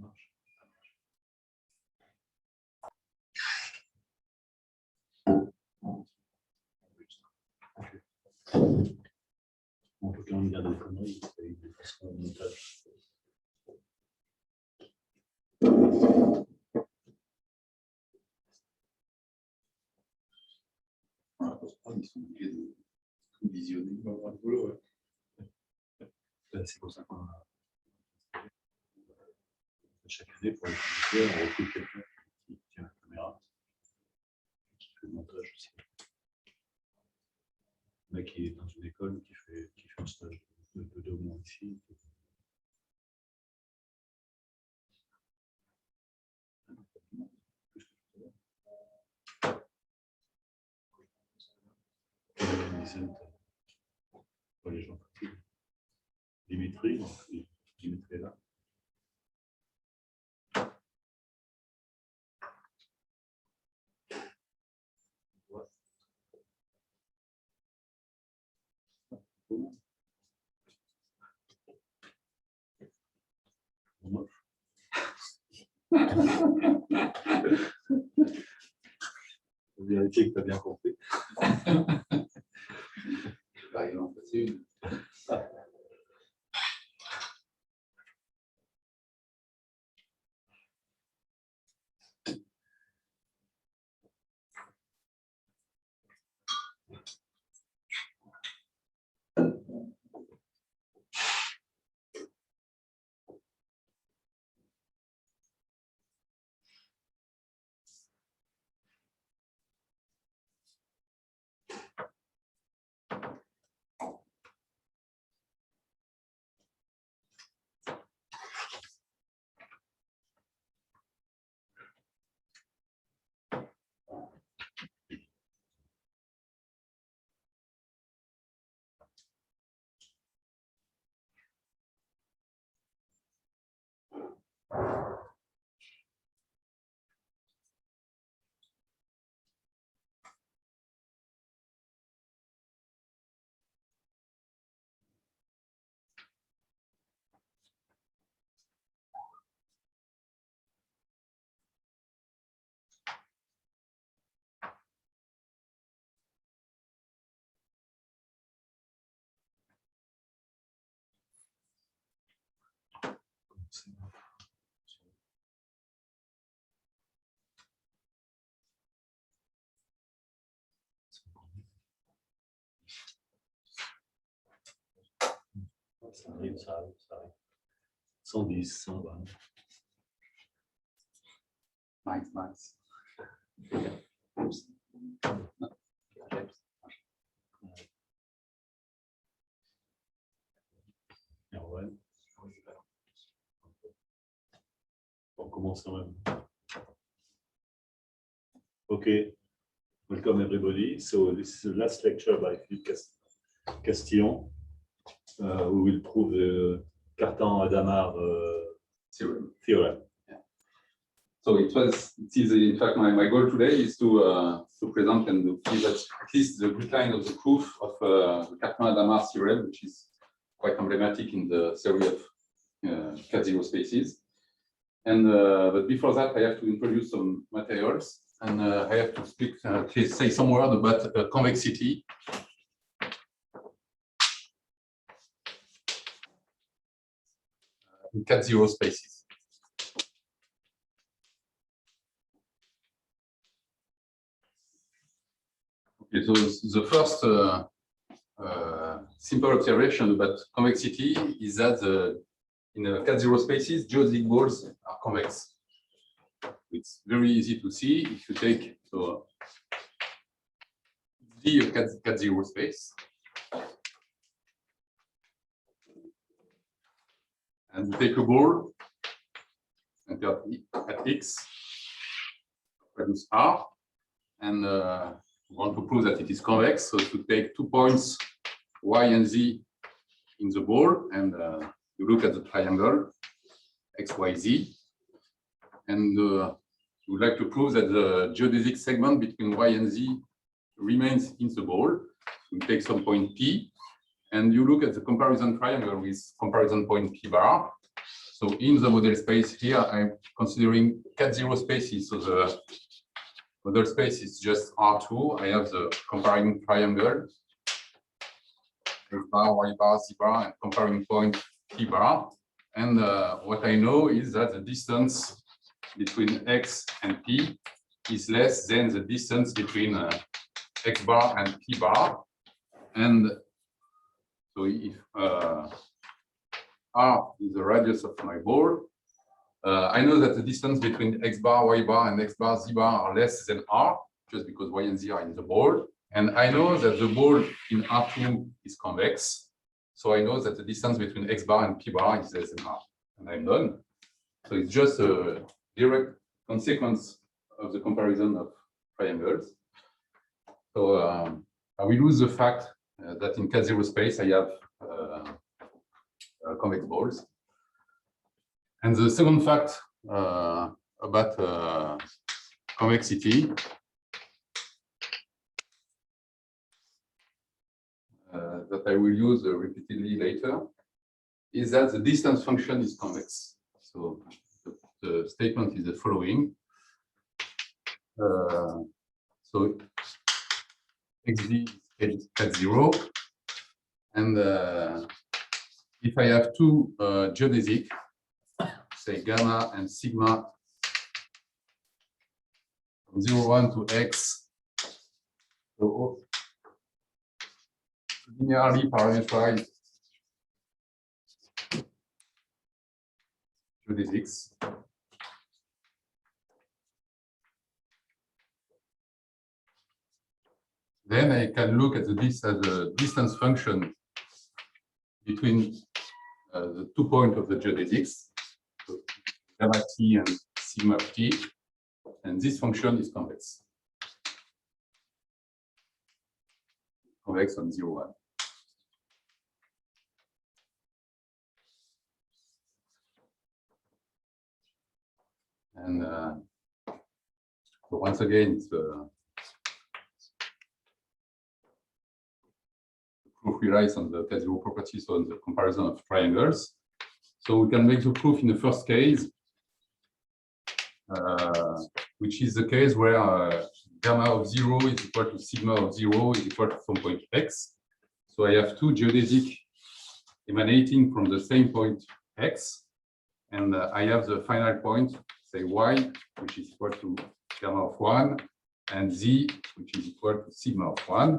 marche. On peut quand même garder des conneries, il y a des façons de montage. Ils sont obligés de visionner. C'est pour ça qu'on a chaque année pour les producteurs, on recrute quelqu'un qui tient la caméra, qui fait le montage aussi. Le mec qui est dans une école, qui fait un stage de 2 mois ici. Les gens Dimitri, Dimitri est là. Faut vérifier que tu as bien compris. Il en passer une. Ça arrive. 110, 120. Nice. On commence quand même. Okay, welcome everybody. So this is the last lecture by Philippe Castillon. We will prove the Cartan-Hadamard theorem. Yeah. So it is in fact my goal today is to present and to give at least the outline of the proof of the Cartan-Hadamard theorem, which is quite emblematic in the theory of cat-zero spaces. And but before that, I have to introduce some materials, and I have to say some word about convexity. In cat-zero spaces. Okay, so the first simple observation about convexity is that in cat-zero spaces, geodesic balls are convex. It's very easy to see if you take the cat-zero space. And take a ball and at X, produce R, and we want to prove that it is convex. So to take 2 points Y and Z in the ball, and you look at the triangle X, Y, Z, and you would like to prove that the geodesic segment between Y and Z remains in the ball. You take some point P, and you look at the comparison triangle with comparison point P bar. So in the model space here, I'm considering cat0 spaces. So the model space is just R2. I have the comparing triangle, X bar, Y bar, Z bar, and comparing point P bar. And what I know is that the distance between X and P is less than the distance between X bar and P bar. And so if R is the radius of my ball, I know that the distance between X bar, Y bar, and X bar, Z bar are less than R, just because Y and Z are in the ball. And I know that the ball in R2 is convex. So I know that the distance between X bar and P bar is less than R. And I'm done. So it's just a direct consequence of the comparison of triangles. So I will lose the fact that in cat0 space, I have convex balls. And the second fact about convexity that I will use repeatedly later is that the distance function is convex. So the statement is the following. So xd is cat0, and if I have two geodesic, say gamma and sigma, from 0, 1 to x, so linearly parameterized geodesics. Then I can look at this as a distance function between the 2 points of the geodesics, so gamma t and sigma of t, and this function is convex. Convex on 0, 1. And so once again, it's the proof relies on the cat0 property, so on the comparison of triangles. So we can make the proof in the first case, which is the case where gamma of 0 is equal to sigma of 0 is equal to some point x. So I have two geodesic emanating from the same point x, and I have the final point, say y, which is equal to gamma of 1, and z, which is equal to sigma of 1.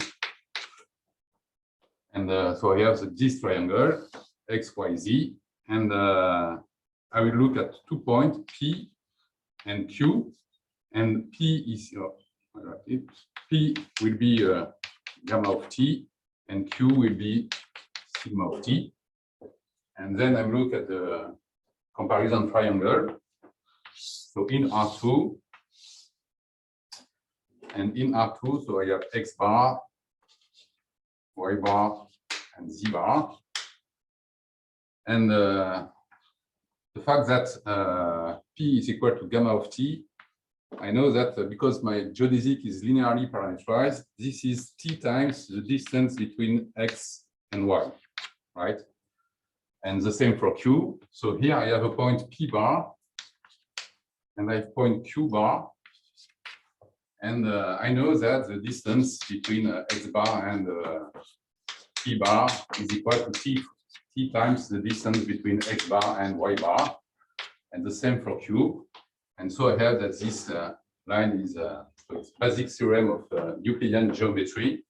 And so I have this triangle, x, y, z, and I will look at 2 points, P and Q, and P is P will be gamma of t, and Q will be sigma of t. And then I look at the comparison triangle. So in R2, and in R2, so I have X bar, Y bar, and Z bar. And the fact that P is equal to gamma of t, I know that because my geodesic is linearly parameterized, this is t times the distance between X and Y, right? And the same for Q. So here I have a point P bar, and I have point Q bar. And I know that the distance between X bar and P bar is equal to t times the distance between X bar and Y bar. And the same for Q. And so I have that this line is so it's basic theorem of Euclidean geometry.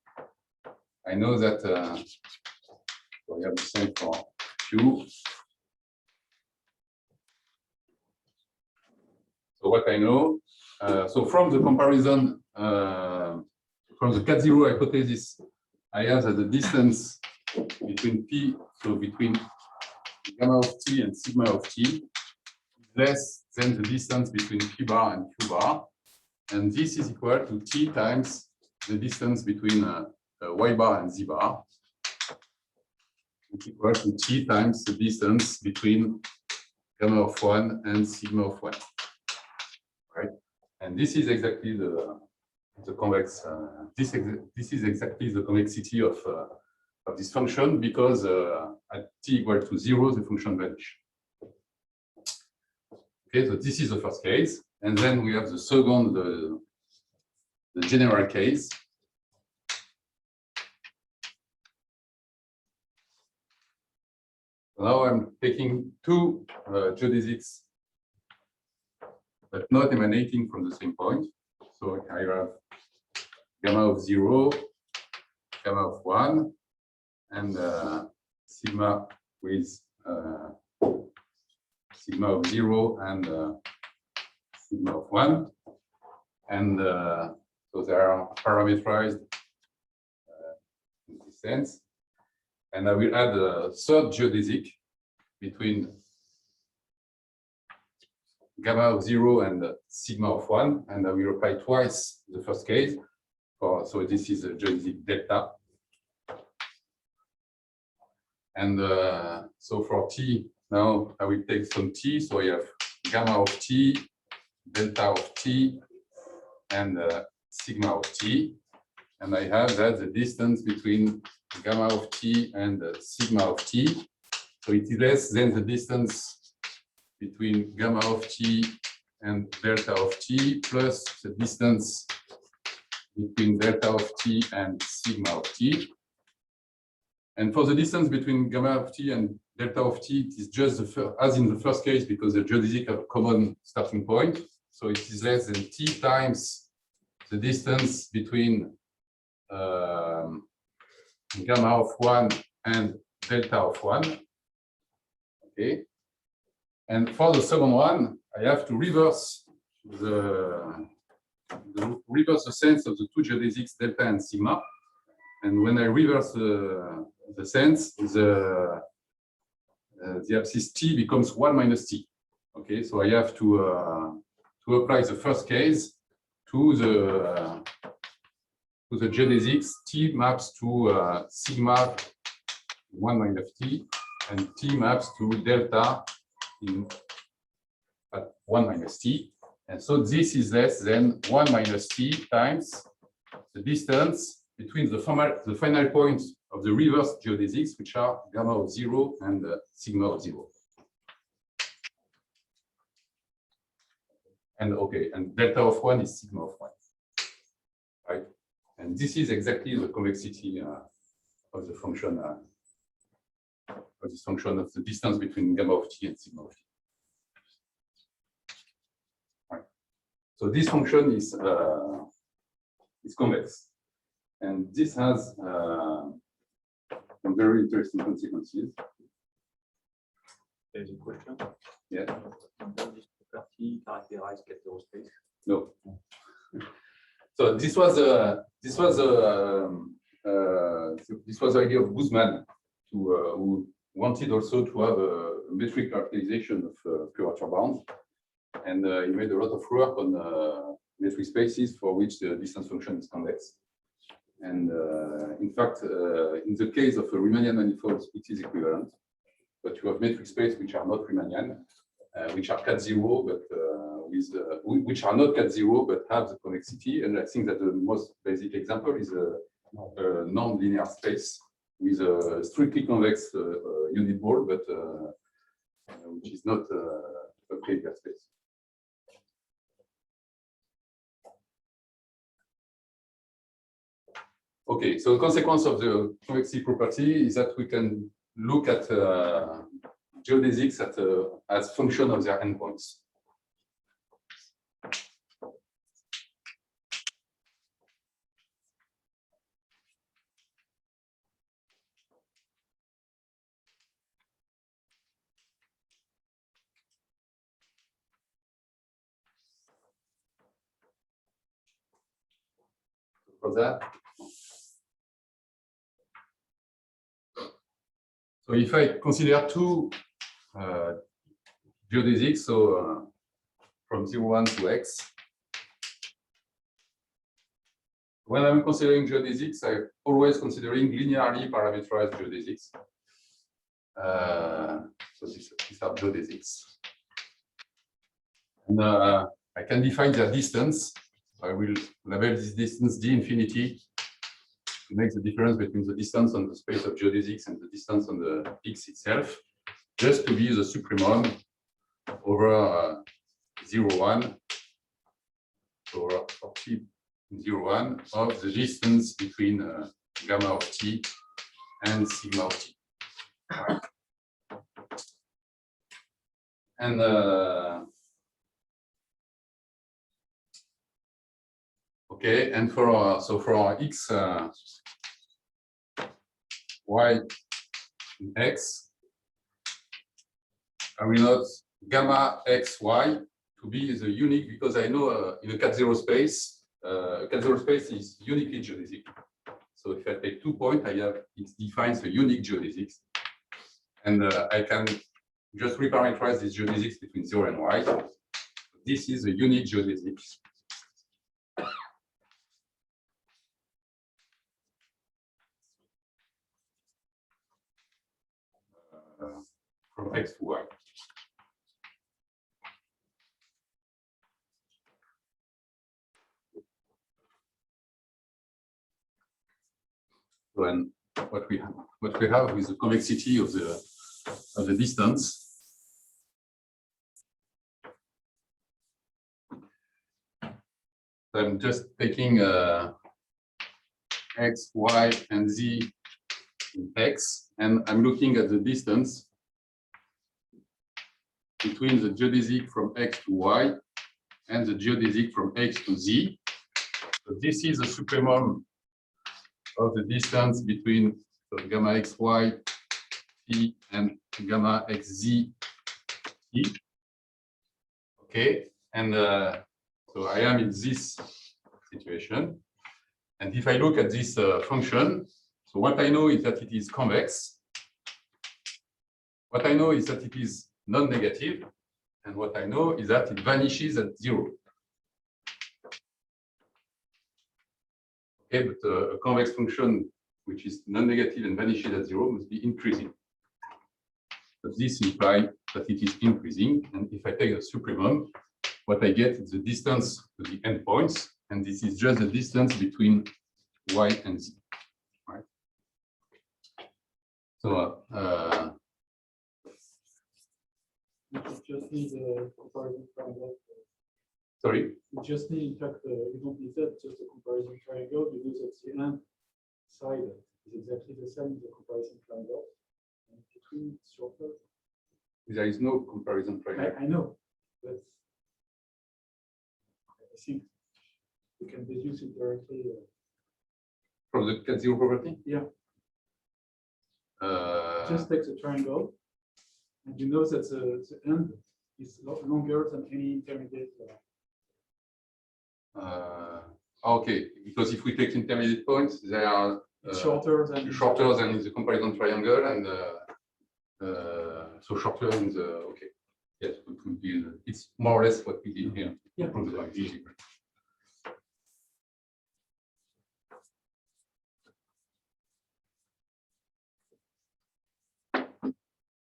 I know that so I have the same for Q. So what I know, so from the comparison, from the cat0 hypothesis, I have that the distance between P, so between gamma of t and sigma of t, is less than the distance between P bar and Q bar. And this is equal to t times the distance between Y bar and Z bar. It's equal to t times the distance between gamma of 1 and sigma of 1. Right? And this is exactly the convex. This is exactly the convexity of this function, because at t equal to 0, the function vanishes. Okay, so this is the first case, and then we have the second, the general case. Now I'm taking two geodesics, but not emanating from the same point. So I have gamma of 0, gamma of 1, and sigma with sigma of 0 and sigma of 1. And so they are parameterized in this sense. And I will add a third geodesic between gamma of 0 and sigma of 1. And I will apply twice the first case. So this is a geodesic delta. And so for t, now I will take some t. So I have gamma of t, delta of t, and sigma of t. And I have that the distance between gamma of t and sigma of t. So it is less than the distance between gamma of t and delta of t plus the distance between delta of t and sigma of t. And for the distance between gamma of t and delta of t, it is just as in the first case, because the geodesic have a common starting point. So it is less than t times the distance between gamma of 1 and delta of 1. Okay. And for the second one, I have to reverse the sense of the two geodesics delta and sigma. And when I reverse the sense, the abscissa t becomes 1 minus t. Okay, so I have to apply the first case to the geodesics. T maps to sigma 1 minus t, and t maps to delta at 1 minus t. And so this is less than 1 minus t times the distance between the final points of the reverse geodesics, which are gamma of 0 and sigma of 0. And okay, and delta of 1 is sigma of 1. Right? And this is exactly the convexity of the function of this function of the distance between gamma of t and sigma of t. Right. So this function is convex, and this has some very interesting consequences. There's a question. Yeah. Does this property characterize Cattaro space? No. So this was the idea of Guzman, who wanted also to have a metric characterization of curvature bounds, and he made a lot of work on metric spaces for which the distance function is convex. And in fact, in the case of a Riemannian manifold, it is equivalent. But you have metric space which are not Riemannian, which are cat zero, but which are not cat zero but have the convexity. And I think that the most basic example is a non-linear space with a strictly convex unit ball, but which is not a Previer space. Okay, so the consequence of the convexity property is that we can look at geodesics as function of their endpoints. For that, so if I consider two geodesics, so from 0,1 to x, when I'm considering geodesics, I'm always considering linearly parameterized geodesics. So these are geodesics. And I can define their distance. I will label this distance d infinity to make the difference between the distance on the space of geodesics and the distance on the X itself, just to be the supremum over 0,1, so 0,1 of the distance between gamma of t and sigma of t. And okay, and for our x, y, and x, I will note gamma x, y to be the unique, because I know in a cat-zero space, cat-zero space is uniquely geodesic. So if I take 2 points, it defines a unique geodesics. And I can just reparameterize this geodesics between 0 and y. This is a unique geodesics. From x to y. So, and what we have is the convexity of the distance. So I'm just taking x, y, and z in x, and I'm looking at the distance between the geodesic from x to y and the geodesic from x to z. So this is the supremum of the distance between gamma xy t and gamma xz t. Okay, and so I am in this situation. And if I look at this function, so what I know is that it is convex. What I know is that it is non-negative. And what I know is that it vanishes at 0. Okay, but a convex function which is non-negative and vanishes at 0 must be increasing. But this implies that it is increasing. And if I take a supremum, what I get is the distance to the endpoints. And this is just the distance between y and z. Right? So you just need a comparison triangle. sorry. You just need, in fact, you don't need that, just a comparison triangle. You know that the end side is exactly the same as the comparison triangle. And between it's shorter. There is no comparison triangle. I know, but I think you can deduce it directly. From the cat-zero property? Yeah. Just take the triangle, and you know that the end is longer than any intermediate. Okay, because if we take intermediate points, they are Shorter than in the comparison triangle, and so shorter in the okay. Yes, it would be. It's more or less what we did here. Yeah.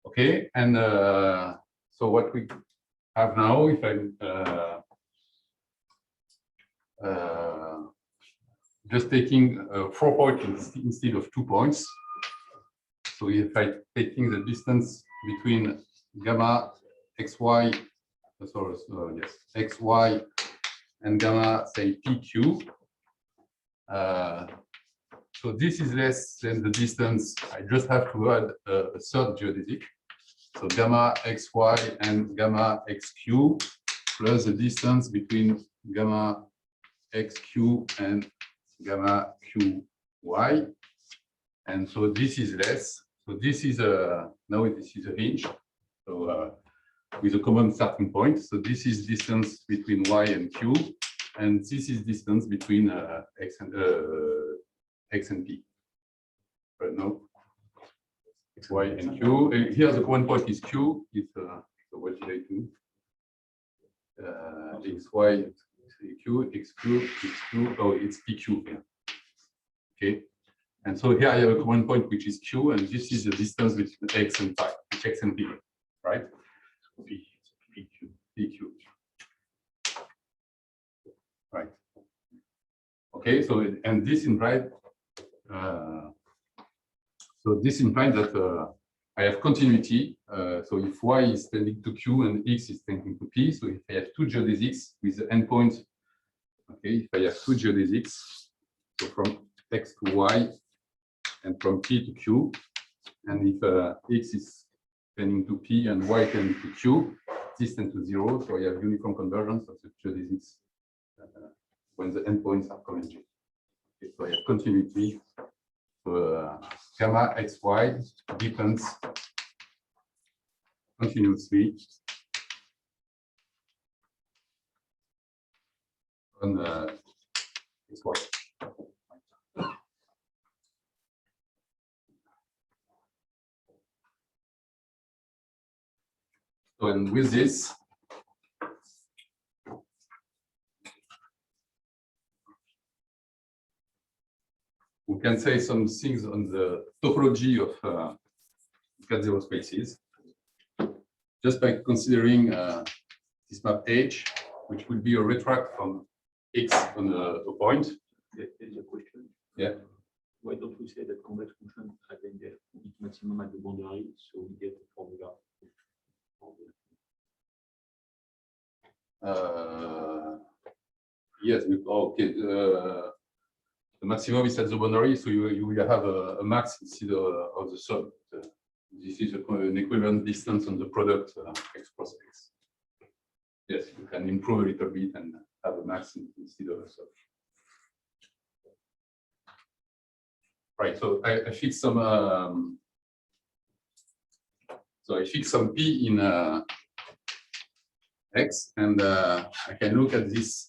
Okay, and so what we have now, if I'm just taking 4 points instead of 2 points. So if I taking the distance between gamma xy, yes, xy and gamma, say pq. So this is less than the distance. I just have to add a third geodesic. So gamma xy and gamma xq plus the distance between gamma xq and gamma qy. And so this is less. So this is now this is a hinge. So with a common starting point. So this is distance between y and q, and this is distance between x and p. But no, y and q. Here the common point is q. It's so what did I do? X, y, q, x, q, x, q. Oh, it's pq here. Okay. And so here I have a common point which is q, and this is the distance between x and pi, x and p, right? PQ. Right. Okay, so and this implies so this implies that I have continuity. So if y is tending to q and x is tending to p, so if I have two geodesics with the endpoint, okay, if I have two geodesics, so from x to y and from p to q, and if x is tending to p and y tending to q, this tends to 0, so I have uniform convergence of the geodesics when the endpoints are converging. Okay, so I have continuity. So gamma xy depends continuously on xy. So, and with this, we can say some things on the topology of cat-zero spaces, just by considering this map H, which will be a retract from X on a point. There's a question. Yeah. Why don't we say that convex function having the maximum at the boundary, so we get the formula? Yes, okay. The maximum is at the boundary, so you will have a max instead of the sum. This is an equivalent distance on the product x cross x. Yes, you can improve a little bit and have a max instead of a sum. Right. So I fix some. So I fix some p in x, and I can look at this.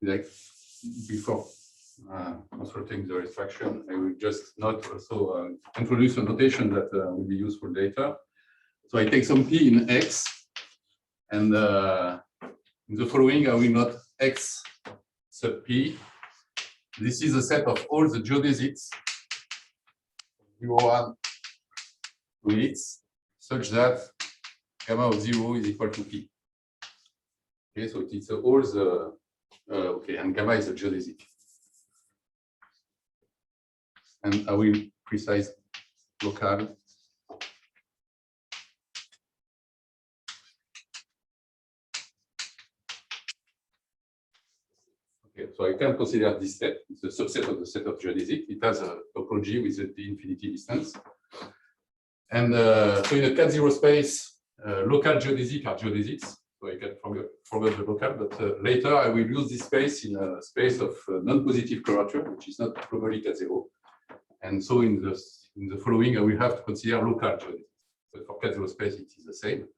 Like before consulting the restriction, I will just not also introduce a notation that will be useful later. So I take some p in x, and in the following I will note x sub p. This is a set of all the geodesics 0, 1 to x, such that gamma of 0 is equal to p. Okay, so it's all the okay, and gamma is a geodesic. And I will precise local. Okay, so I can consider this set. It's a subset of the set of geodesic. It has a topology with the infinity distance. And so in a cat-zero space, local geodesic are geodesics. So I can forget the local, but later I will use this space in a space of non-positive curvature, which is not globally cat-zero. And so in the following, I will have to consider local geodesics. But for cat-zero space, it is the same.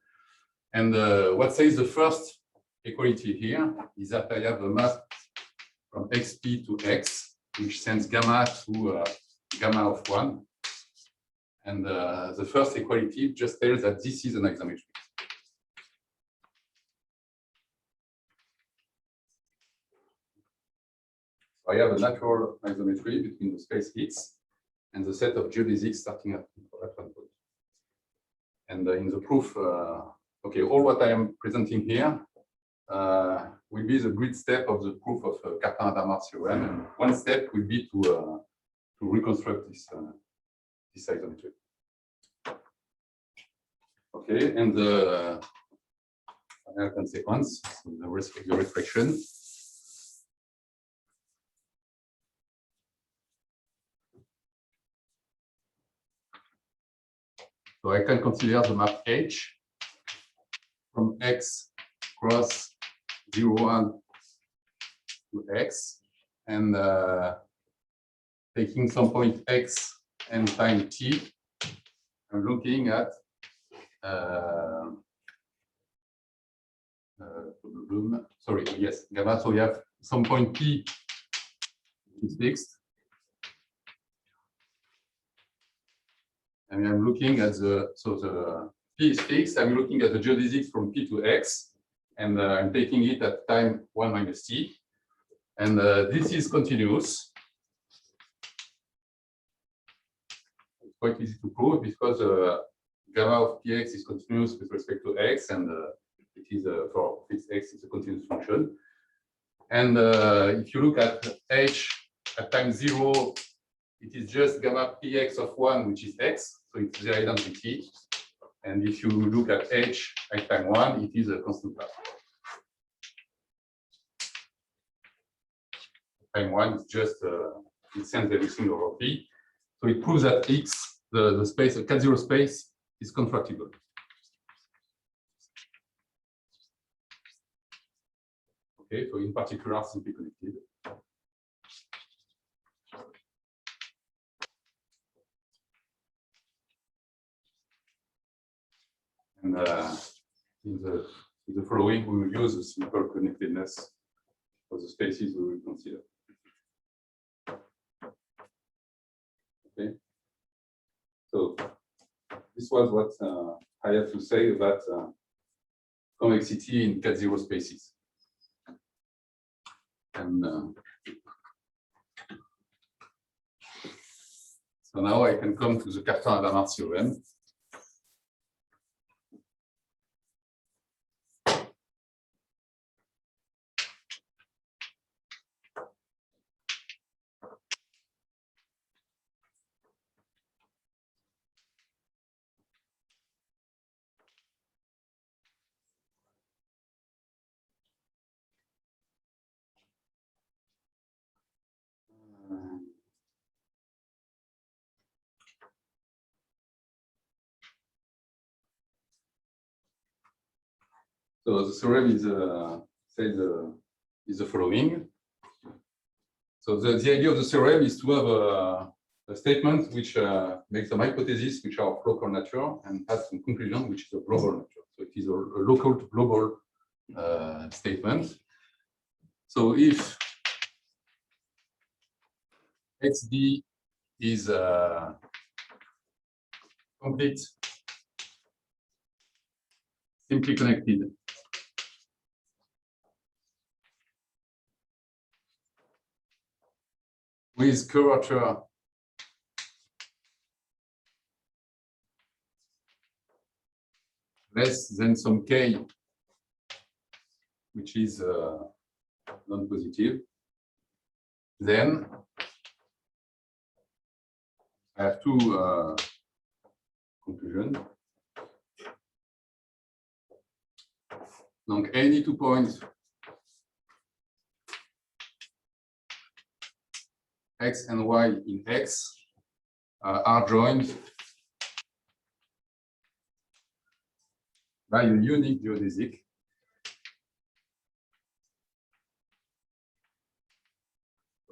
And what says the first equality here is that I have a map from xp to x, which sends gamma to gamma of 1. And the first equality just tells that this is an isometry. So I have a natural isometry between the space X and the set of geodesics starting at one point. And in the proof, okay, all what I am presenting here will be the grid step of the proof of Cartan-Hadamard theorem. And one step will be to reconstruct this isometry. Okay, and the final consequence, the restriction. So I can consider the map H from X cross 0, 1 to X, and taking some point X and time T, I'm looking at sorry, yes, gamma. So we have some point P is fixed. And I'm looking at the P is fixed. I'm looking at the geodesics from P to X, and I'm taking it at time 1 minus T. And this is continuous. quite easy to prove because gamma of px is continuous with respect to x, and it is for fixed x, it's a continuous function. And if you look at h at time 0, it is just gamma px of 1, which is x, so it's the identity. And if you look at h at time 1, it is a constant class. Time 1 is just it sends everything over P. So it proves that X, the space, the cat0 space, is contractible. Okay, so in particular, simply connected. And in the following, we will use the simple connectedness of the spaces we will consider. Okay. So this was what I have to say about convexity in cat0 spaces. And so now I can come to the Cartan-Hadamard theorem. So the theorem is the following. So the idea of the theorem is to have a statement which makes some hypotheses which are of local nature and has some conclusion which is of global nature. So it is a local to global statement. So if XD is complete, simply connected with curvature less than some k, which is non-positive, then I have two conclusions. Donc, any 2 points x and y in X are joined by a unique geodesic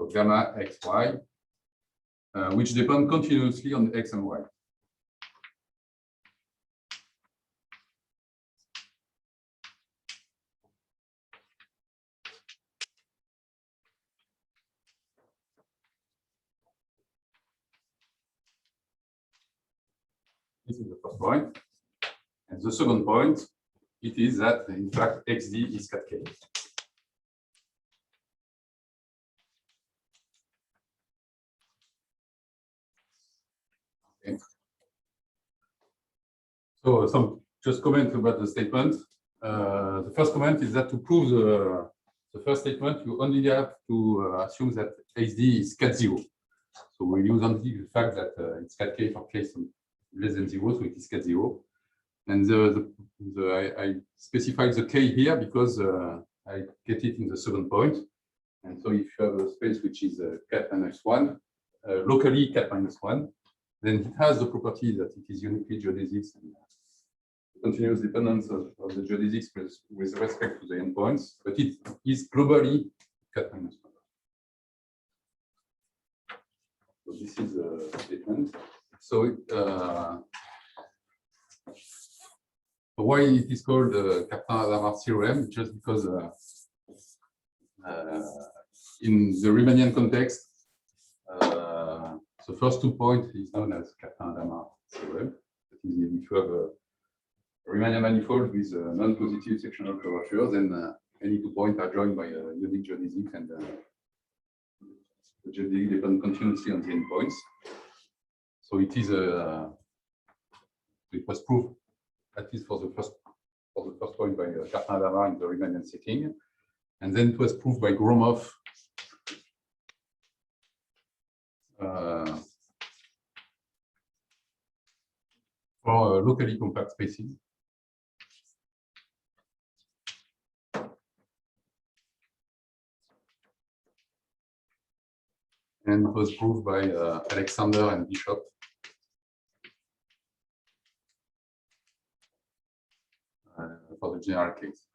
of gamma xy, which depend continuously on x and y. This is the first point. And the second point, it is that, in fact, XD is cat K. Okay. So some just comment about the statement. The first comment is that to prove the first statement, you only have to assume that XD is cat 0. So we use only the fact that it's cat K for K less than 0, so it is cat 0. And I specified the K here because I get it in the second point. And so if you have a space which is cat minus 1, locally cat minus 1, then it has the property that it is uniquely geodesics and continuous dependence of the geodesics with respect to the endpoints, but it is globally cat minus 1. So this is a statement. So why it is called the Cartan-Hadamard theorem? Just because in the Riemannian context, the first 2 points is known as Cartan-Hadamard theorem. That is, if you have a Riemannian manifold with non-positive sectional curvature, then any 2 points are joined by a unique geodesic, and the geodesic depends continuously on the endpoints. So it is it was proved, at least for the first point by Cartan-Hadamard in the Riemannian setting, and then it was proved by Gromov for locally compact spaces. And it was proved by Alexander and Bishop. For the general case.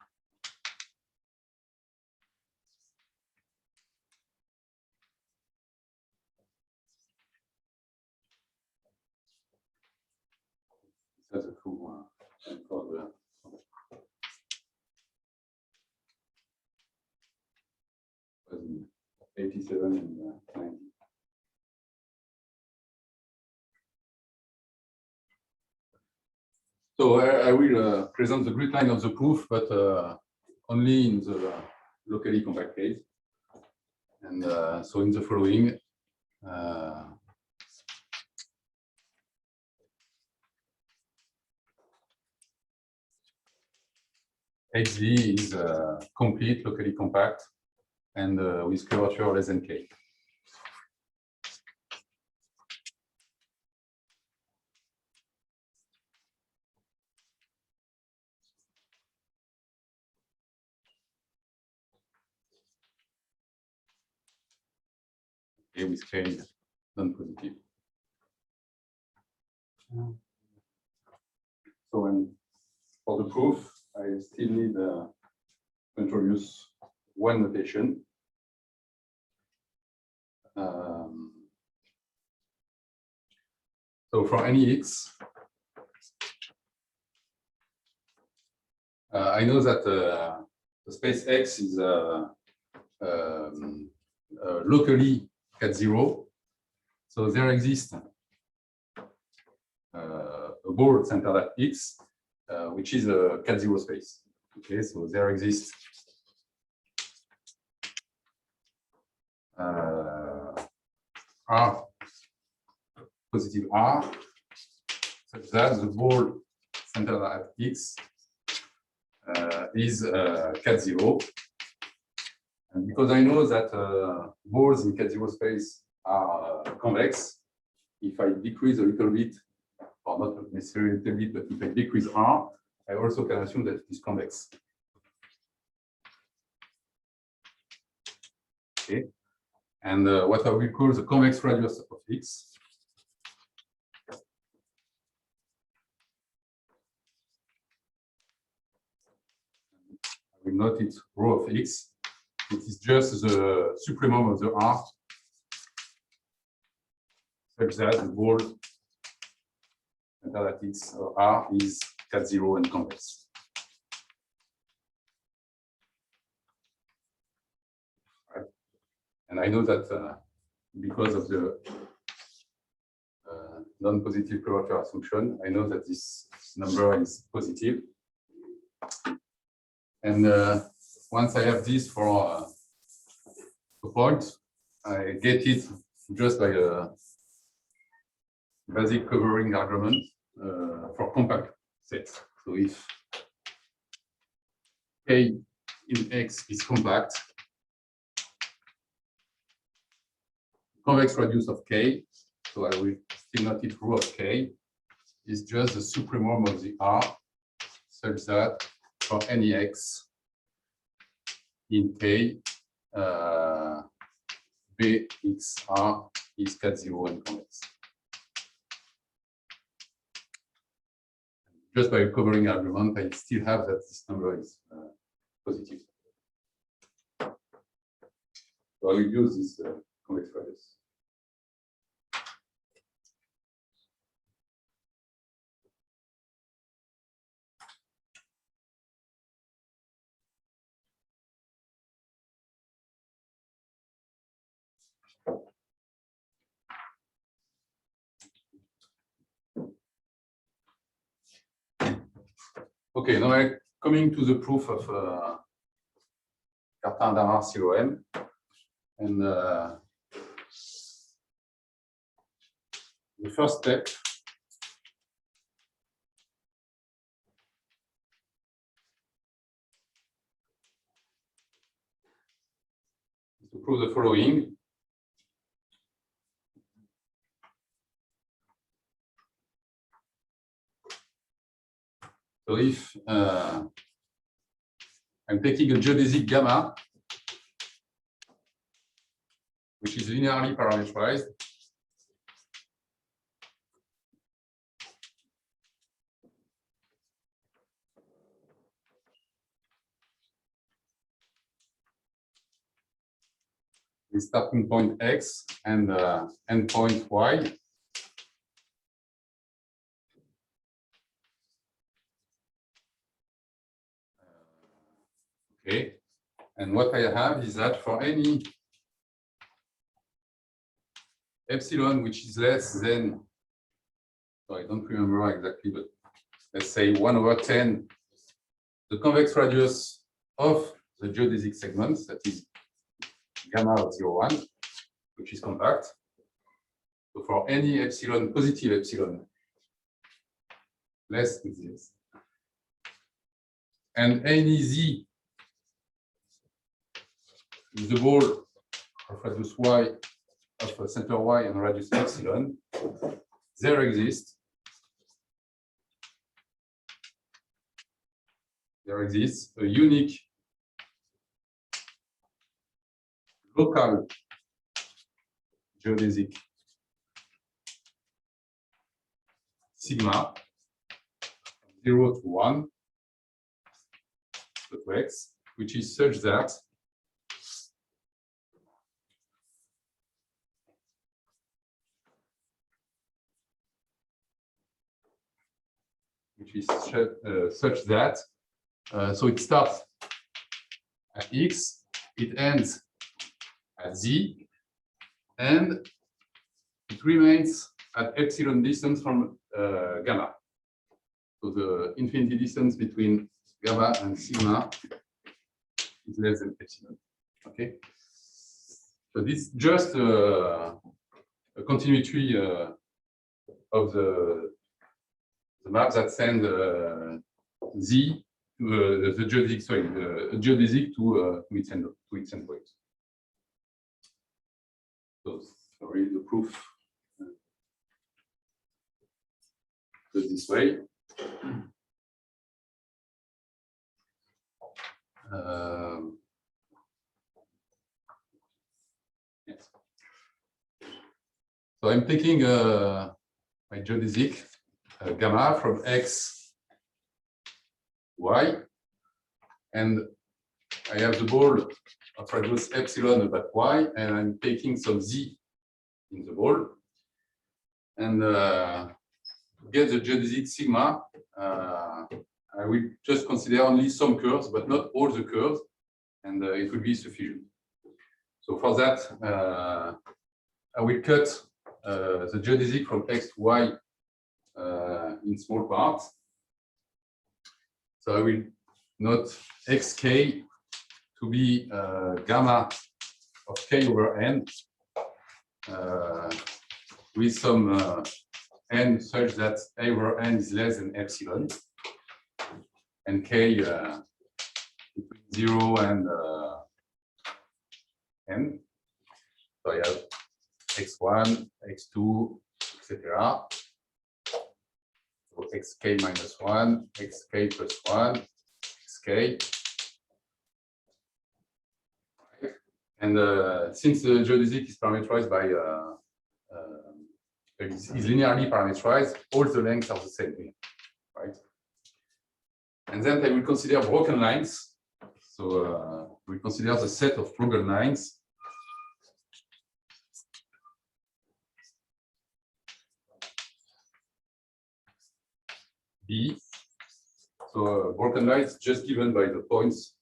That's a cool one. For the 87 and 90. So I will present the grid line of the proof, but only in the locally compact case. And so in the following, XV is complete, locally compact, and with curvature less than K. With K non-positive. So when for the proof, I still need to introduce one notation. So for any x, I know that the space X is locally cat 0. So there exists a ball centered at X, which is a cat 0 space. Okay, so there exists R, positive R, such that the ball centered at X is cat 0. And because I know that balls in cat 0 space are convex, if I decrease a little bit, or not necessarily a little bit, but if I decrease R, I also can assume that it is convex. Okay. And what I will call the convex radius of X I will note it rho of X. It is just the supremum of the R, such that the ball that X or R is cat 0 and convex. Right. And I know that because of the non-positive curvature assumption, I know that this number is positive. And once I have this for a point, I get it just by a basic covering argument for compact sets. So if K in X is compact, convex radius of K, so I will still note it rho of K, is just the supremum of the R, such that for any X in K, BXR is cat 0 and convex. Just by a covering argument, I still have that this number is positive. So I will use this convex radius. Okay, now I'm coming to the proof of Cartan-Hadamard COM, and the first step is to prove the following. So if I'm taking a geodesic gamma, which is linearly parameterized, with starting point X and endpoint Y. Okay, and what I have is that for any epsilon which is less than, so I don't remember exactly, but let's say 1/10 the convex radius of the geodesic segments, that is gamma of 0,1, which is compact. So for any epsilon, positive epsilon, less than this, and any z is the ball of radius y of center y and radius epsilon, there exists a unique local geodesic sigma 0 to 1 to x, which is such that so it starts at x, it ends at z, and it remains at epsilon distance from gamma. So the infinity distance between gamma and sigma is less than epsilon. Okay. So this is just a continuity of the map that send z to the geodesic, sorry, the geodesic to its endpoint. So sorry, the proof goes this way. Yes. So I'm taking my geodesic gamma from x, y, and I have the ball of radius epsilon about y, and I'm taking some z in the ball. And to get the geodesic sigma, I will just consider only some curves, but not all the curves, and it will be sufficient. So for that, I will cut the geodesic from x to y in small parts. So I will note xk to be gamma of k over n with some n such that a over n is less than epsilon, and k between 0 and n. So I have x1, x2, etc. So xk minus 1, xk plus 1, xk. And since the geodesic is parameterized by is linearly parameterized, all the lengths are the same here, right? And then I will consider broken lines. So we consider the set of broken lines B. So broken lines just given by the points,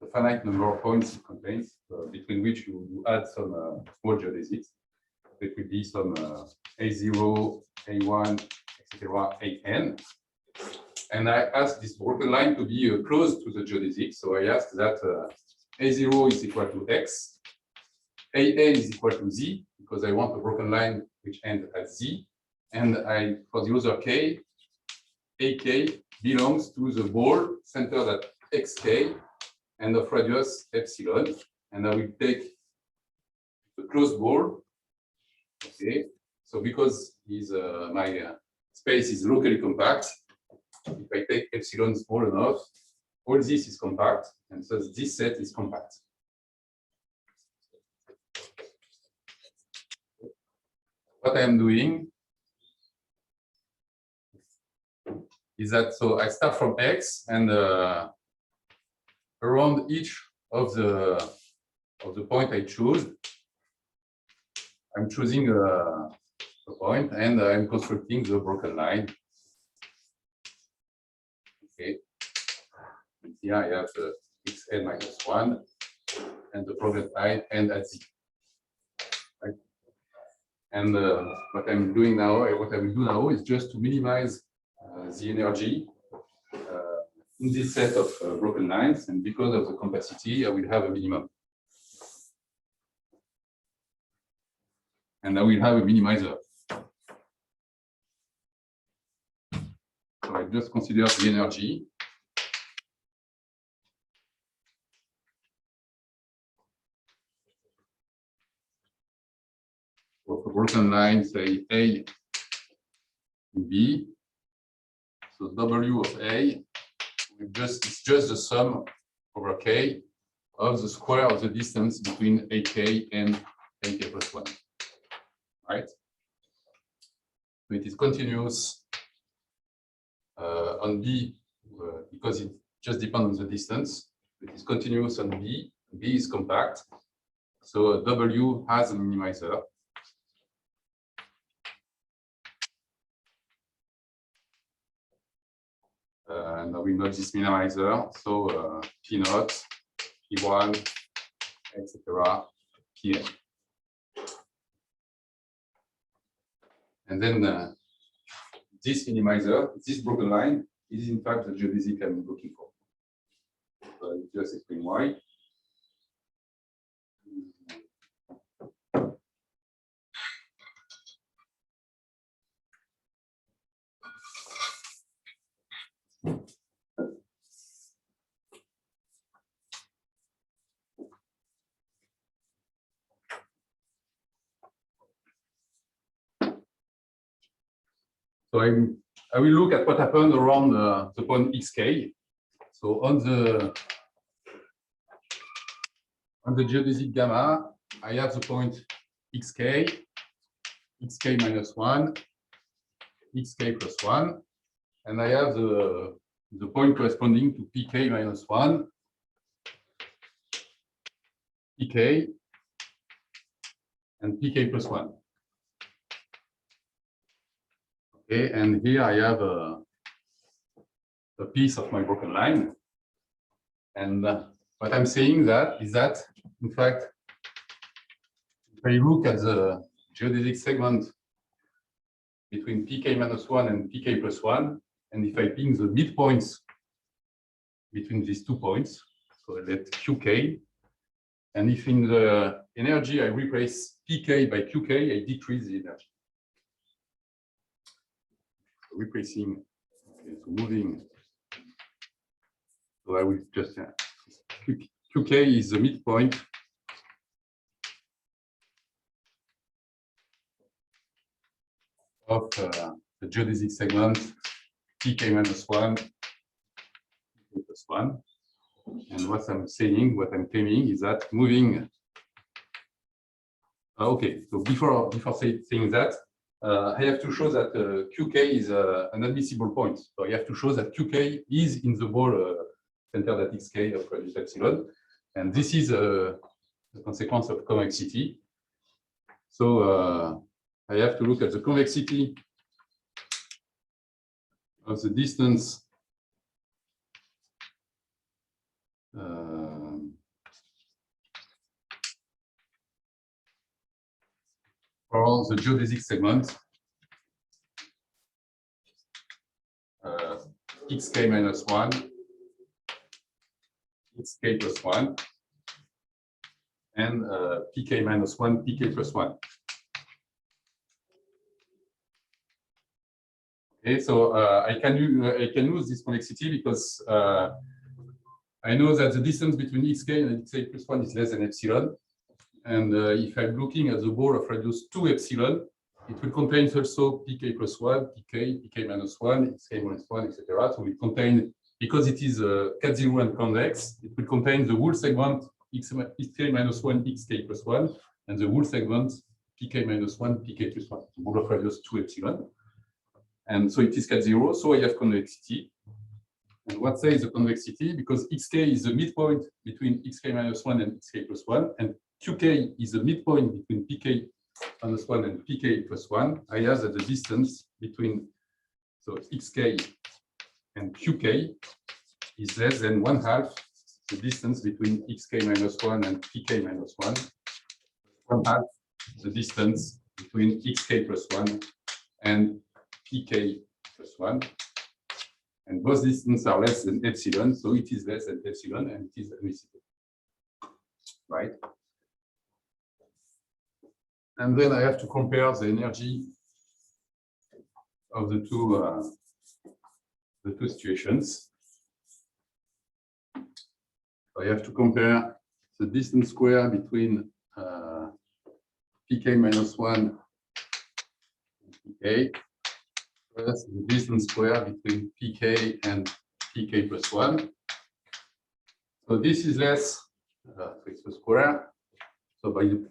the finite number of points it contains, between which you add some small geodesics. It will be some A0, A1, etc., AN. And I ask this broken line to be close to the geodesic. So I ask that A0 is equal to X, AN is equal to Z, because I want a broken line which end at Z. And for the other K, AK belongs to the ball centered at XK and of radius epsilon. And I will take the closed ball. Okay. So because my space is locally compact, if I take epsilon small enough, all this is compact, and so this set is compact. What I am doing is that, so I start from X, and around each of the point I choose, I'm choosing a point, and I'm constructing the broken line. Okay. And here I have the xn minus 1 and the broken line end at Z. Right? And what I'm doing now, what I will do now is just to minimize the energy in this set of broken lines, and because of the compacity, I will have a minimum. And I will have a minimizer. So I just consider the energy. For a broken line, say A and B. So W of A, it's just the sum over K of the square of the distance between AK and AK plus 1. Right? So it is continuous on B because it just depends on the distance. It is continuous on B. B is compact. So W has a minimizer. And we know this minimizer. So P naught, P1, etc., Pn. And then this minimizer, this broken line, is in fact the geodesic I'm looking for. So I'll just explain why. So I will look at what happened around the point xk. So on the geodesic gamma, I have the point xk, xk minus 1, xk plus 1, and I have the point corresponding to pk minus 1, pk, and pk plus 1. Okay, and here I have a piece of my broken line. And what I'm saying is that, in fact, if I look at the geodesic segment between pk minus 1 and pk plus 1, and if I ping the midpoints between these 2 points, so I let qk, and if in the energy I replace pk by qk, I decrease the energy. Replacing, okay, so moving. So I will just qk is the midpoint of the geodesic segment pk minus 1, pk plus 1. And what I'm saying, what I'm claiming is that moving. Okay, so before saying that, I have to show that qk is an admissible point. So I have to show that qk is in the ball centered at xk of radius epsilon, and this is a consequence of convexity. So I have to look at the convexity of the distance for the geodesic segment xk minus 1, xk plus 1, and pk minus 1, pk plus 1. Okay, so I can use this convexity because I know that the distance between xk and xk plus 1 is less than epsilon. And if I'm looking at the ball of radius 2 epsilon, it will contain also pk plus 1, pk minus 1, xk minus 1, etc. So it contain, because it is cat0 and convex, it will contain the whole segment xk minus 1, xk plus 1, and the whole segment pk minus 1, pk plus 1, the ball of radius 2 epsilon. And so it is cat0, so I have convexity. And what says the convexity? Because xk is the midpoint between xk minus 1 and xk plus 1, and qk is the midpoint between pk minus 1 and pk plus 1. I have that the distance between xk and qk is less than 1/2 the distance between xk minus 1 and pk minus 1, 1/2 the distance between xk plus 1 and pk plus 1. And both distances are less than epsilon, so it is less than epsilon and it is admissible. Right? And then I have to compare the energy of the two situations. I have to compare the distance square between pk minus 1 and pk plus the distance square between pk and pk plus 1. So this is less, so it's the square. So by the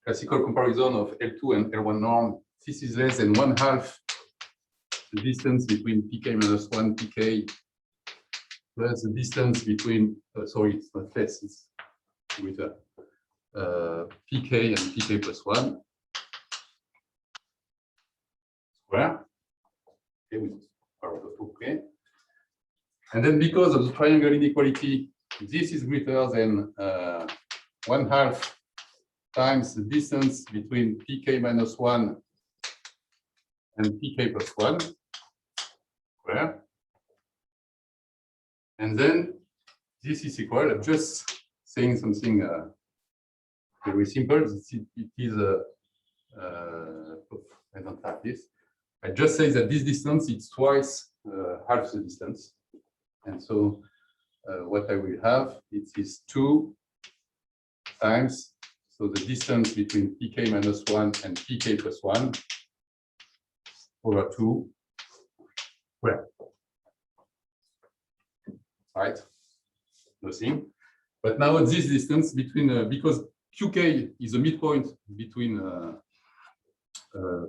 classical comparison of L2 and L1 norm, this is less than 1/2 the distance between pk minus 1 pk plus the distance between, sorry, it's not less, it's with pk and pk plus 1 square. Okay, with part of 2k. And then because of the triangle inequality, this is greater than 1/2 times the distance between pk minus 1 and pk plus 1 square. And then this is equal, I'm just saying something very simple. It is I don't have this. I just say that this distance is twice half the distance. And so what I will have, it is 2 times, so the distance between pk minus 1 and pk plus 1 over 2 square. Right? Nothing. But now this distance between, because qk is a midpoint between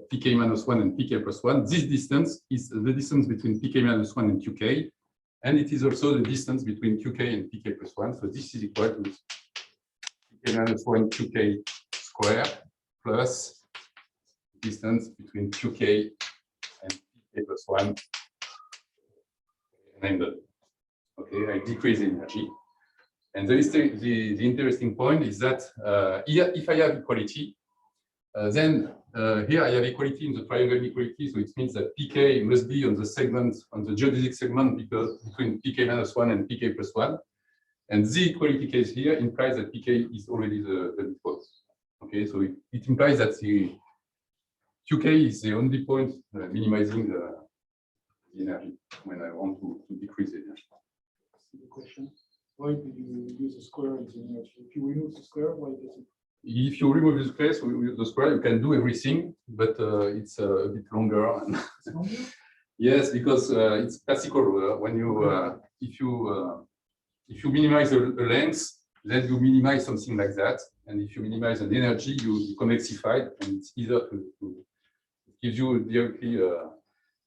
pk minus 1 and pk plus 1, this distance is the distance between pk minus 1 and qk, and it is also the distance between qk and pk plus 1. So this is equal to pk minus 1 qk square plus distance between qk and pk plus 1. And I'm done. Okay, I decrease the energy. And the interesting point is that here, if I have equality, then here I have equality in the triangle inequality, so it means that pk must be on the segment, on the geodesic segment, because between pk minus 1 and pk plus 1. And the equality case here implies that pk is already the midpoint. Okay, so it implies that the qk is the only point minimizing the energy when I want to decrease the energy. The question, why do you use a square in the energy? If you remove the square, why does it? If you remove the square, with the square, you can do everything, but it's a bit longer. Yes, because it's classical. When you if you minimize the length, then you minimize something like that, and if you minimize an energy, you convexify, and it's easier to give you directly.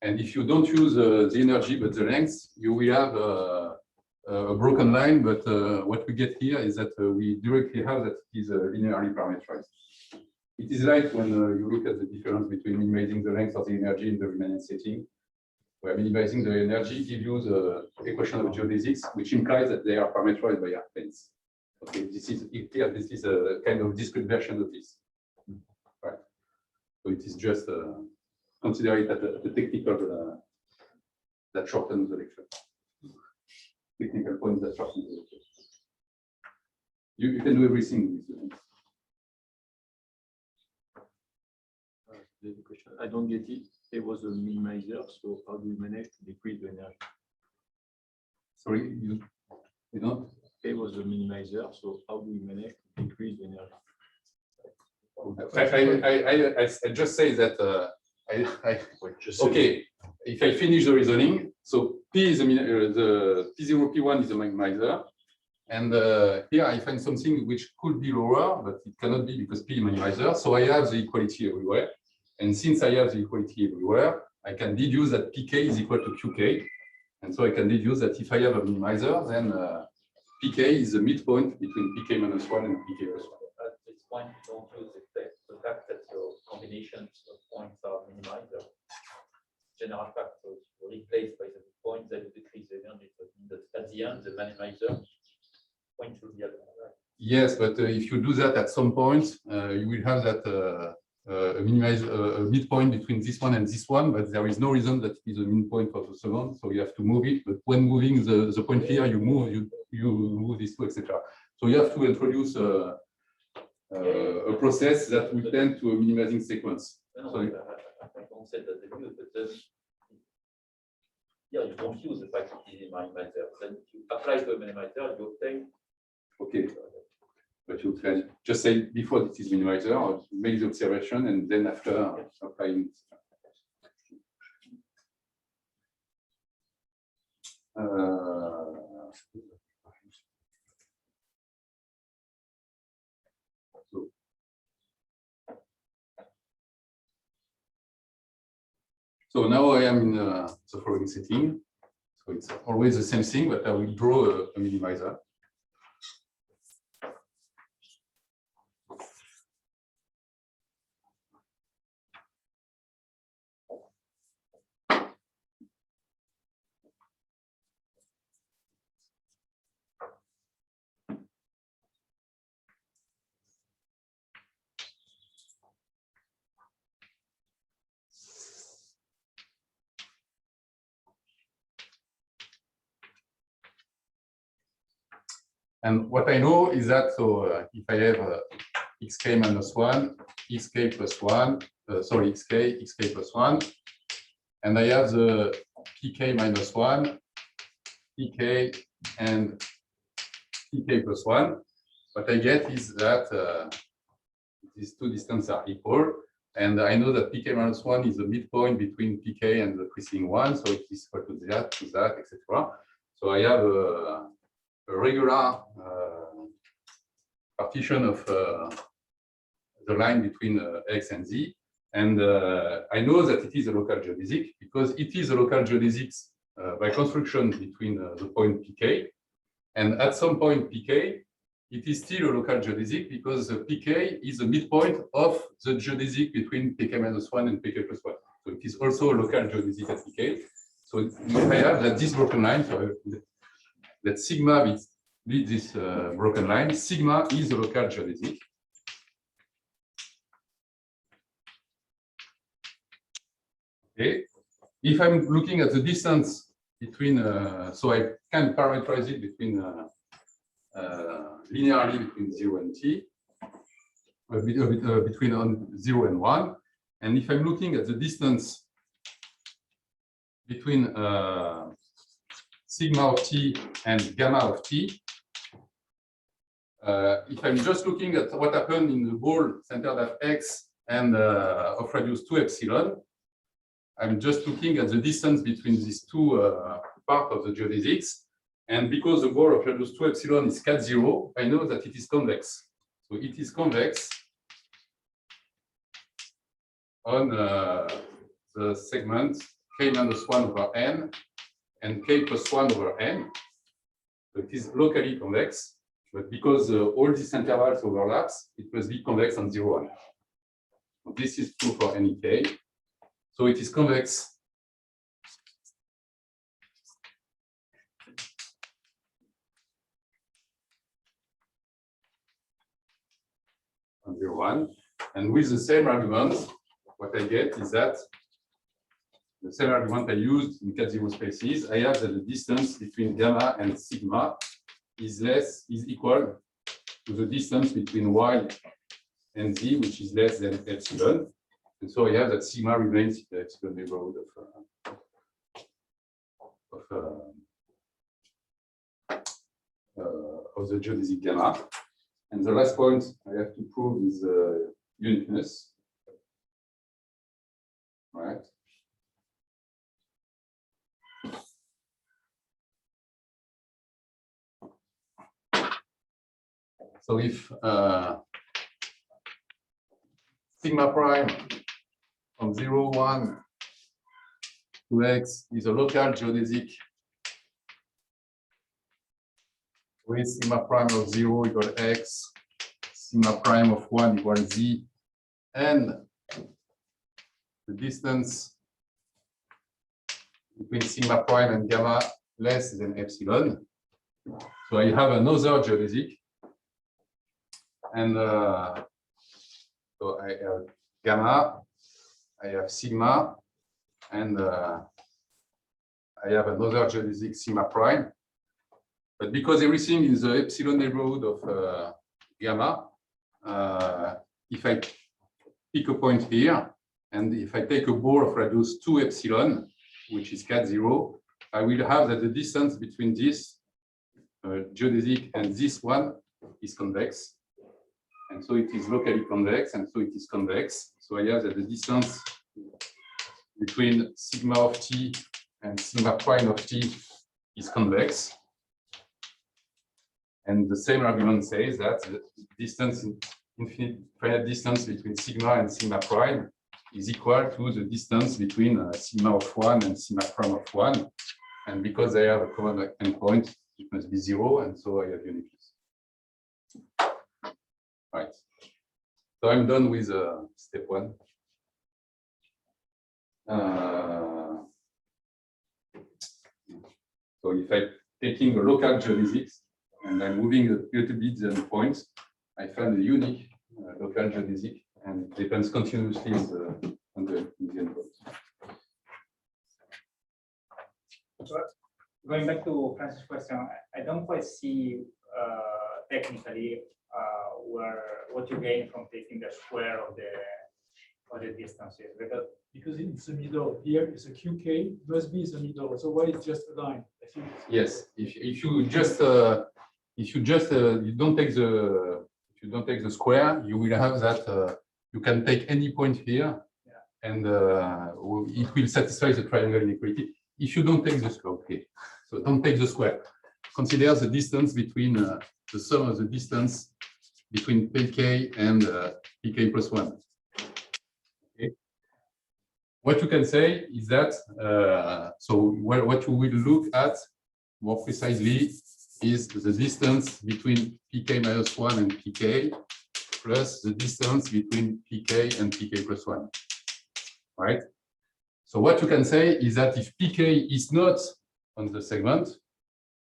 And if you don't use the energy but the length, you will have a broken line. But what we get here is that we directly have that it is linearly parameterized. It is like when you look at the difference between minimizing the length of the energy in the Riemannian setting, where minimizing the energy gives you the equation of geodesics, which implies that they are parameterized by R-planes. Okay, this is here. This is a kind of discrete version of this. Right. So it is just consider it at the technical that shortens the lecture. Technical point that shortens the lecture. You can do everything with the There's a question. I don't get it. It was a minimizer, so how do you manage to decrease the energy? Sorry, you don't? K was a minimizer, so how do you manage to decrease the energy? I just say that okay, if I finish the reasoning, so P is the P0, P1 is a minimizer. And here I find something which could be lower, but it cannot be because P is minimizer. So I have the equality everywhere. And since I have the equality everywhere, I can deduce that Pk is equal to Qk. And so I can deduce that if I have a minimizer, then Pk is the midpoint between Pk minus 1 and Pk plus 1. At this point, you don't use the fact that your combinations of points are minimizer. General fact, so you replace by the point that you decrease the energy. So at the end, the minimizer point should be at the right. Yes, but if you do that at some point, you will have that a midpoint between this one and this one, but there is no reason that it is a midpoint for the second, so you have to move it. But when moving the point here, you move these two, etc. So you have to introduce a process that will tend to a minimizing sequence. No, I don't say that they use, but yeah, you don't use the fact that it is a minimizer. Then you apply to a minimizer, you obtain. Okay. But you can just say before it is minimizer, or make the observation, and then after applying it. So now I am in the following setting. So it's always the same thing, but I will draw a minimizer. And what I know is that, so if I have xk minus 1, xk plus 1, sorry, xk plus 1, and I have the pk minus 1, pk, and pk plus 1, what I get is that these two distances are equal. And I know that pk minus 1 is the midpoint between pk and the preceding one, so it is equal to that, etc. So I have a regular partition of the line between x and z, and I know that it is a local geodesic because it is a local geodesic by construction between the point pk, and at some point pk, it is still a local geodesic because the pk is the midpoint of the geodesic between pk minus 1 and pk plus 1. So it is also a local geodesic at pk. So if I have that this broken line, so that sigma with this broken line, sigma is a local geodesic. Okay. If I'm looking at the distance between, so I can parameterize it between linearly between 0 and t, between 0 and 1. And if I'm looking at the distance between sigma of t and gamma of t, if I'm just looking at what happened in the ball centered at x and of radius 2 epsilon, I'm just looking at the distance between these two parts of the geodesics. And because the ball of radius 2 epsilon is cat 0, I know that it is convex. So it is convex on the segment k minus 1 over n and k plus 1 over n. So it is locally convex, but because all these intervals overlaps, it must be convex on 0, 1. So this is true for any k. So it is convex on 0, 1. And with the same argument, what I get is that the same argument I used in cat 0 spaces, I have that the distance between gamma and sigma is equal to the distance between y and z, which is less than epsilon. And so I have that sigma remains in the epsilon neighborhood of the geodesic gamma. And the last point I have to prove is uniqueness. Right. So if sigma prime from 0, 1 to x is a local geodesic with sigma prime of 0 equal x, sigma prime of 1 equal z, and the distance between sigma prime and gamma less than epsilon. So I have another geodesic, and so I have gamma, I have sigma, and I have another geodesic sigma prime. But because everything is the epsilon neighborhood of gamma, if I pick a point here, and if I take a ball of radius 2 epsilon, which is cat 0, I will have that the distance between this geodesic and this one is convex. And so it is locally convex, and so it is convex. So I have that the distance between sigma of t and sigma prime of t is convex. And the same argument says that the distance, finite distance between sigma and sigma prime is equal to the distance between sigma of 1 and sigma prime of 1. And because they have a common endpoint, it must be 0, and so I have uniqueness. Right. So I'm done with step 1. So if I'm taking a local geodesics and I'm moving a little bit the endpoints, I find a unique local geodesic, and it depends continuously on the endpoint. Going back to Francis' question, I don't quite see technically what you gain from taking the square of the distances, Because it's the middle. Here is a QK, must be the middle. So why it's just a line? I think Yes, if you don't take the square, you will have that you can take any point here, and it will satisfy the triangle inequality. If you don't take the square, okay, so don't take the square. Consider the distance between the sum of the distance between pk and pk plus 1. Okay. What you can say is that what you will look at more precisely is the distance between pk minus 1 and pk plus the distance between pk and pk plus 1. Right? So what you can say is that if pk is not on the segment,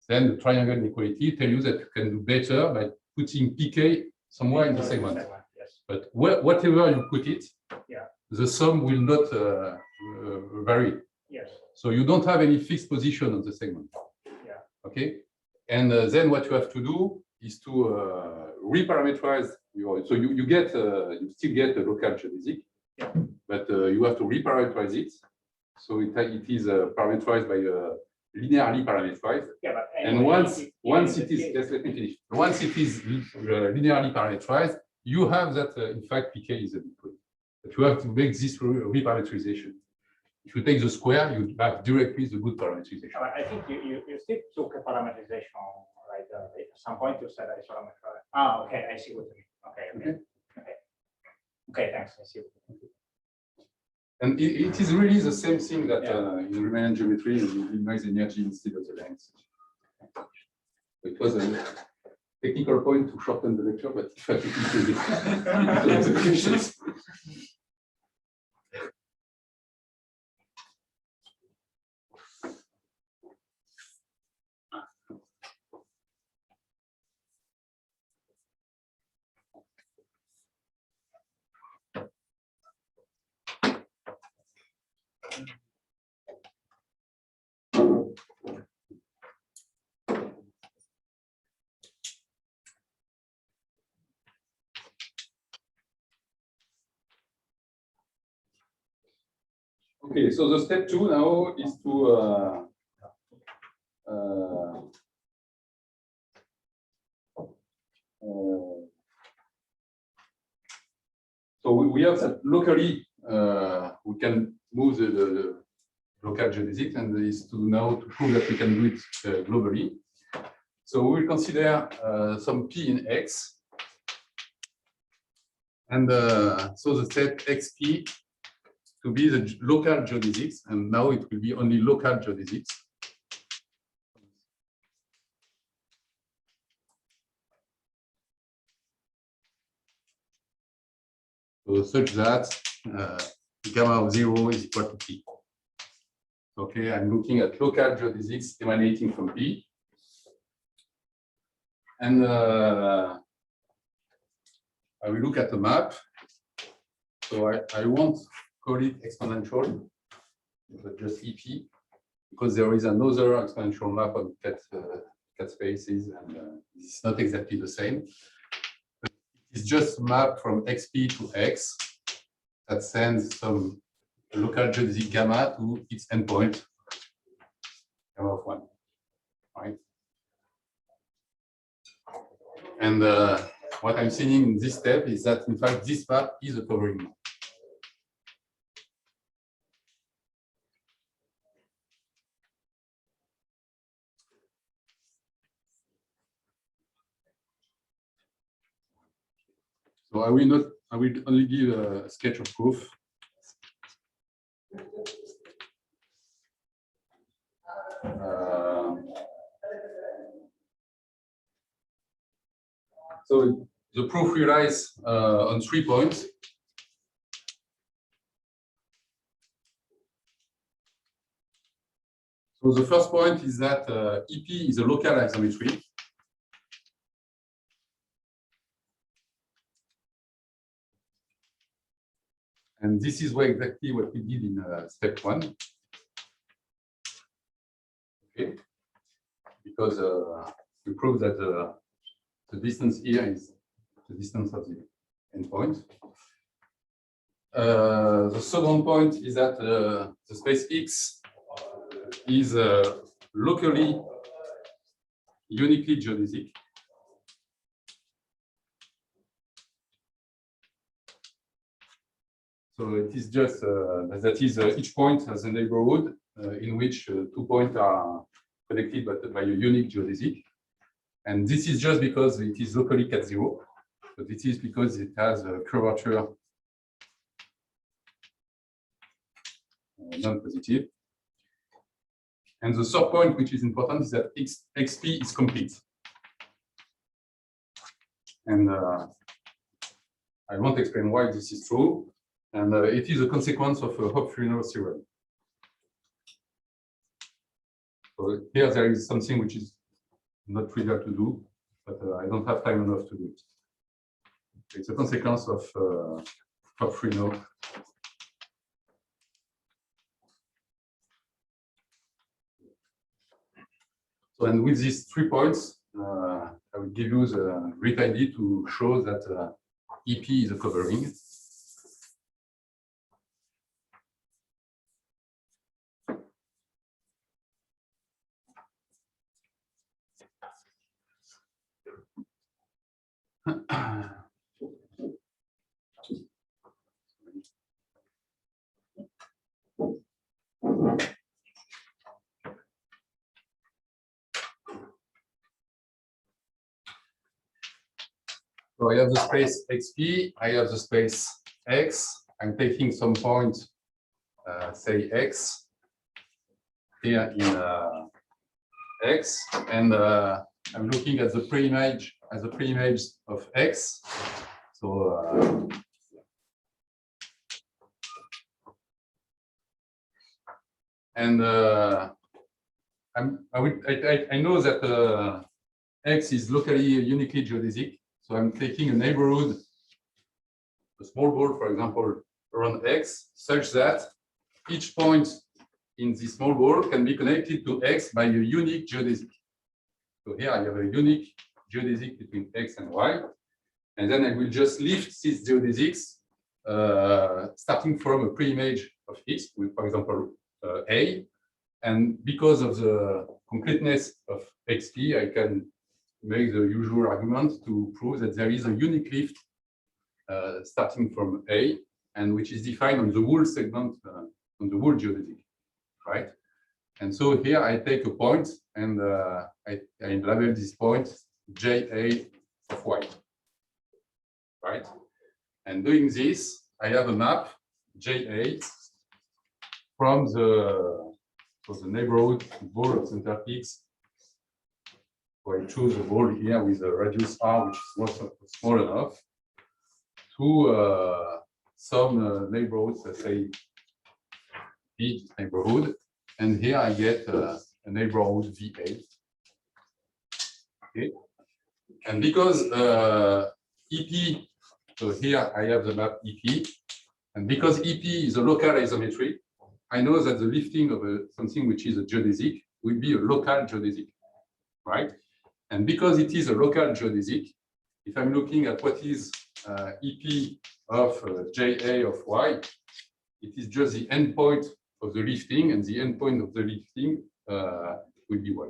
then the triangle inequality tells you that you can do better by putting pk somewhere in the segment. Yes. But whatever you put it, the sum will not vary. Yes. So you don't have any fixed position on the segment. Yeah. Okay. And then what you have to do is to reparameterize your. So you still get a local geodesic, but you have to reparameterize it. So it is parameterized by linearly parameterized. Yeah, but and anyway, once it is, yes, let me finish. Once it is linearly parameterized, you have that in fact pk is a midpoint. But you have to make this reparameterization. If you take the square, you have directly the good parameterization. But I think you still took a parameterization right there. Right? At some point you said I parameterize. Okay, I see what you mean. Okay, thanks. I see. And it is really the same thing that in Riemann geometry, you minimize energy instead of the length. It was a technical point to shorten the lecture, but if I think Okay, so the step 2 now is to so we have that locally we can move the local geodesics, and is to now to prove that we can do it globally. So we will consider some P in X, and so the set XP to be the local geodesics, and now it will be only local geodesics. So such that gamma of 0 is equal to P. Okay, I'm looking at local geodesics emanating from P. And I will look at the map. So I won't call it exponential, but just EP, because there is another exponential map on cat spaces, and it's not exactly the same. But it's just a map from XP to X that sends some local geodesic gamma to its endpoint, gamma of 1, right? And what I'm seeing in this step is that, in fact, this map is a covering map. So I will only give a sketch of proof. So the proof relies on 3 points. So the first point is that EP is a local isometry. And this is exactly what we did in step 1. Okay, because we proved that the distance here is the distance of the endpoint. The second point is that the space X is locally uniquely geodesic. So it is just that is each point has a neighborhood in which 2 points are connected by a unique geodesic. And this is just because it is locally cat 0. But it is because it has a curvature non-positive. And the third point, which is important, is that XP is complete. And I won't explain why this is true. And it is a consequence of a Hopf-Fresnel theorem. So here there is something which is not trivial to do, but I don't have time enough to do it. It's a consequence of Hopf-Fresnel. So, and with these 3 points, I will give you the great idea to show that EP is a covering. So I have the space XP, I have the space X. I'm taking some point, say X, here in X, and I'm looking at the pre-image as a pre-image of X. So and I know that X is locally uniquely geodesic. So I'm taking a neighborhood, a small ball, for example, around X, such that each point in this small ball can be connected to X by a unique geodesic. So here I have a unique geodesic between X and Y. And then I will just lift these geodesics, starting from a pre-image of X with, for example, A. And because of the completeness of XP, I can make the usual argument to prove that there is a unique lift starting from A, and which is defined on the whole segment, on the whole geodesic, right? And so here I take a point and I label this point JA of Y, right? And doing this, I have a map JA from the neighborhood ball of center X. So I choose a ball here with a radius R, which is small enough, to some neighborhoods, let's say B neighborhood, and here I get a neighborhood VA. Okay, and because EP, so here I have the map EP, and because EP is a local isometry, I know that the lifting of something which is a geodesic will be a local geodesic, right? And because it is a local geodesic, if I'm looking at what is EP of JA of Y, it is just the endpoint of the lifting, and the endpoint of the lifting will be Y.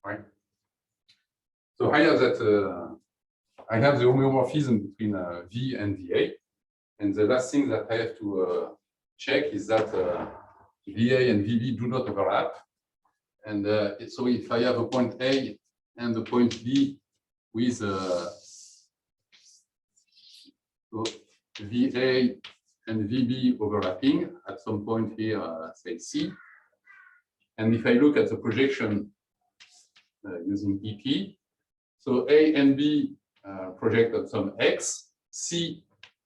Right? So I have that I have the homeomorphism between V and VA, and the last thing that I have to check is that VA and VB do not overlap. And so if I have a point A and a point B with VA and VB overlapping at some point here, say C, and if I look at the projection using EP, so A and B project on some X, C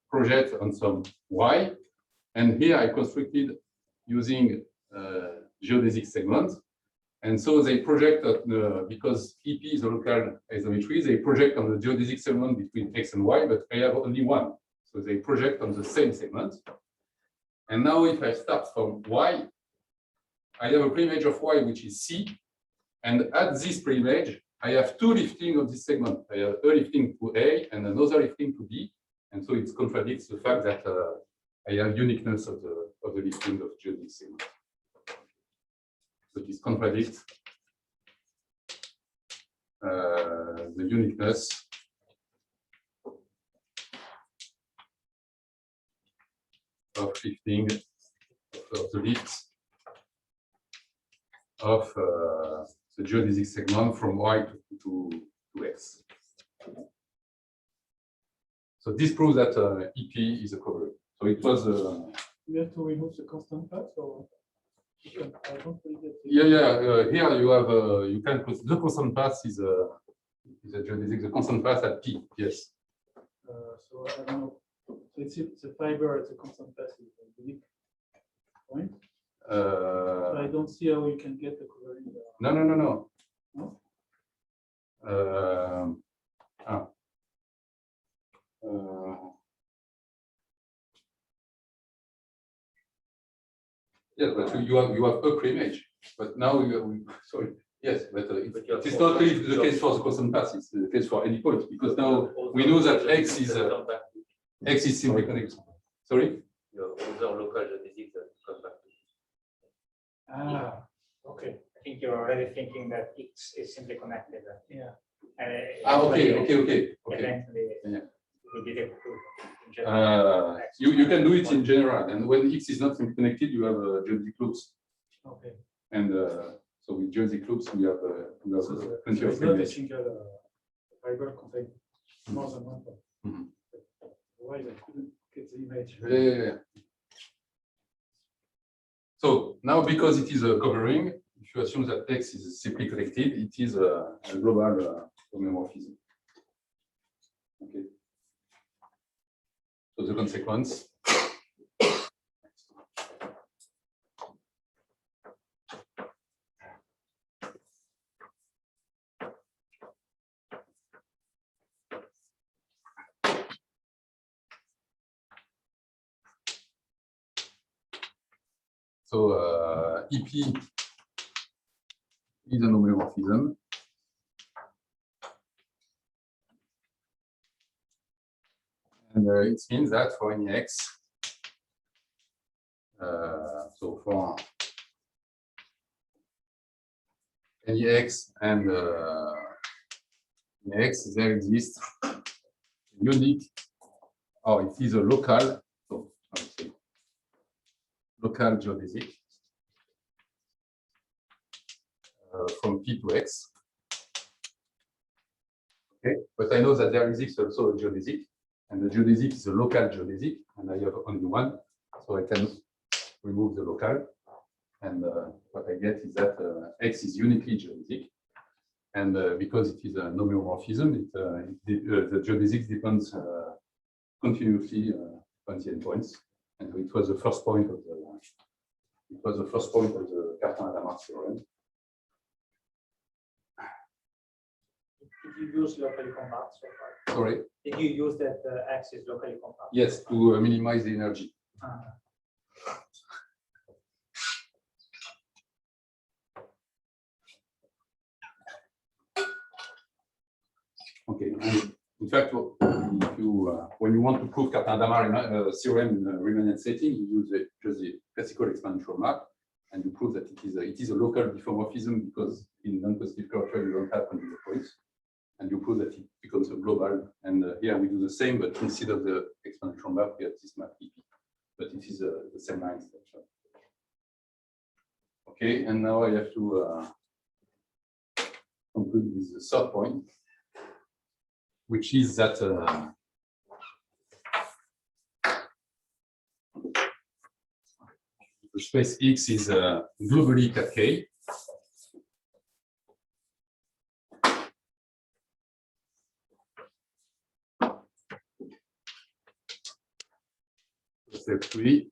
project on some Y, and here I constructed using geodesic segments. And so they project, because EP is a local isometry, they project on the geodesic segment between X and Y, but I have only one. So they project on the same segment. And now if I start from Y, I have a preimage of Y, which is C. And at this preimage, I have two lifting of this segment. I have a lifting to A and another lifting to B. And so it contradicts the fact that I have uniqueness of the lifting of geodesic segment. So this contradicts the uniqueness of lifting of the lifts of the geodesic segment from Y to X. So this proves that EP is a covering. So it was. We have to remove the constant path, or I don't really get it. Yeah. Here you have you can put the constant path is a geodesic. The constant path at P. Yes. So I don't know. So it's the fiber at the constant path is a unique point. I don't see how you can get the covering. No. No? Yes, but you have a preimage, but now sorry. Yes, but it's not really the case for the constant path. It's the case for any point, because now we know that X is simply connected. Sorry. Your other local geodesic that come back. Ah, okay. I think you're already thinking that X is simply connected. Yeah. Okay. Eventually, Yeah. we did it in general. You can do it in general, and when X is not connected, you have geodesic loops. Okay. And so with geodesic loops, we have So plenty of it's not a preimage. single fiber contain more than one point. Mhm. Otherwise, I couldn't get the image. Yeah. So now, because it is a covering, if you assume that X is simply connected, it is a global homeomorphism. Okay. So the consequence. So EP is an homeomorphism. And it means that for any x, so for any x and x, there exists unique, or it is a local, so I would say local geodesic from P to X. Okay, but I know that there exists also a geodesic, and the geodesic is a local geodesic, and I have only one, so I can remove the local, and what I get is that X is uniquely geodesic, and because it is a homeomorphism, the geodesic depends continuously on the endpoints, and it was the first point of the Cartan-Hadamard theorem. Did you use locally compact so far? Sorry. Did you use that X is locally compact? Yes, to minimize the energy. Okay. And in fact, if you, when you want to prove Cartan-Hadamard theorem in a Riemannian setting, you use just the classical exponential map, and you prove that it is a local diffeomorphism because in non-positive curvature you don't have conjugate points, and you prove that it becomes a global. And here we do the same, but instead of the exponential map, we have this map EP. But it is the same line structure. Okay, and now I have to conclude with the third point, which is that the space X is globally K. Step 3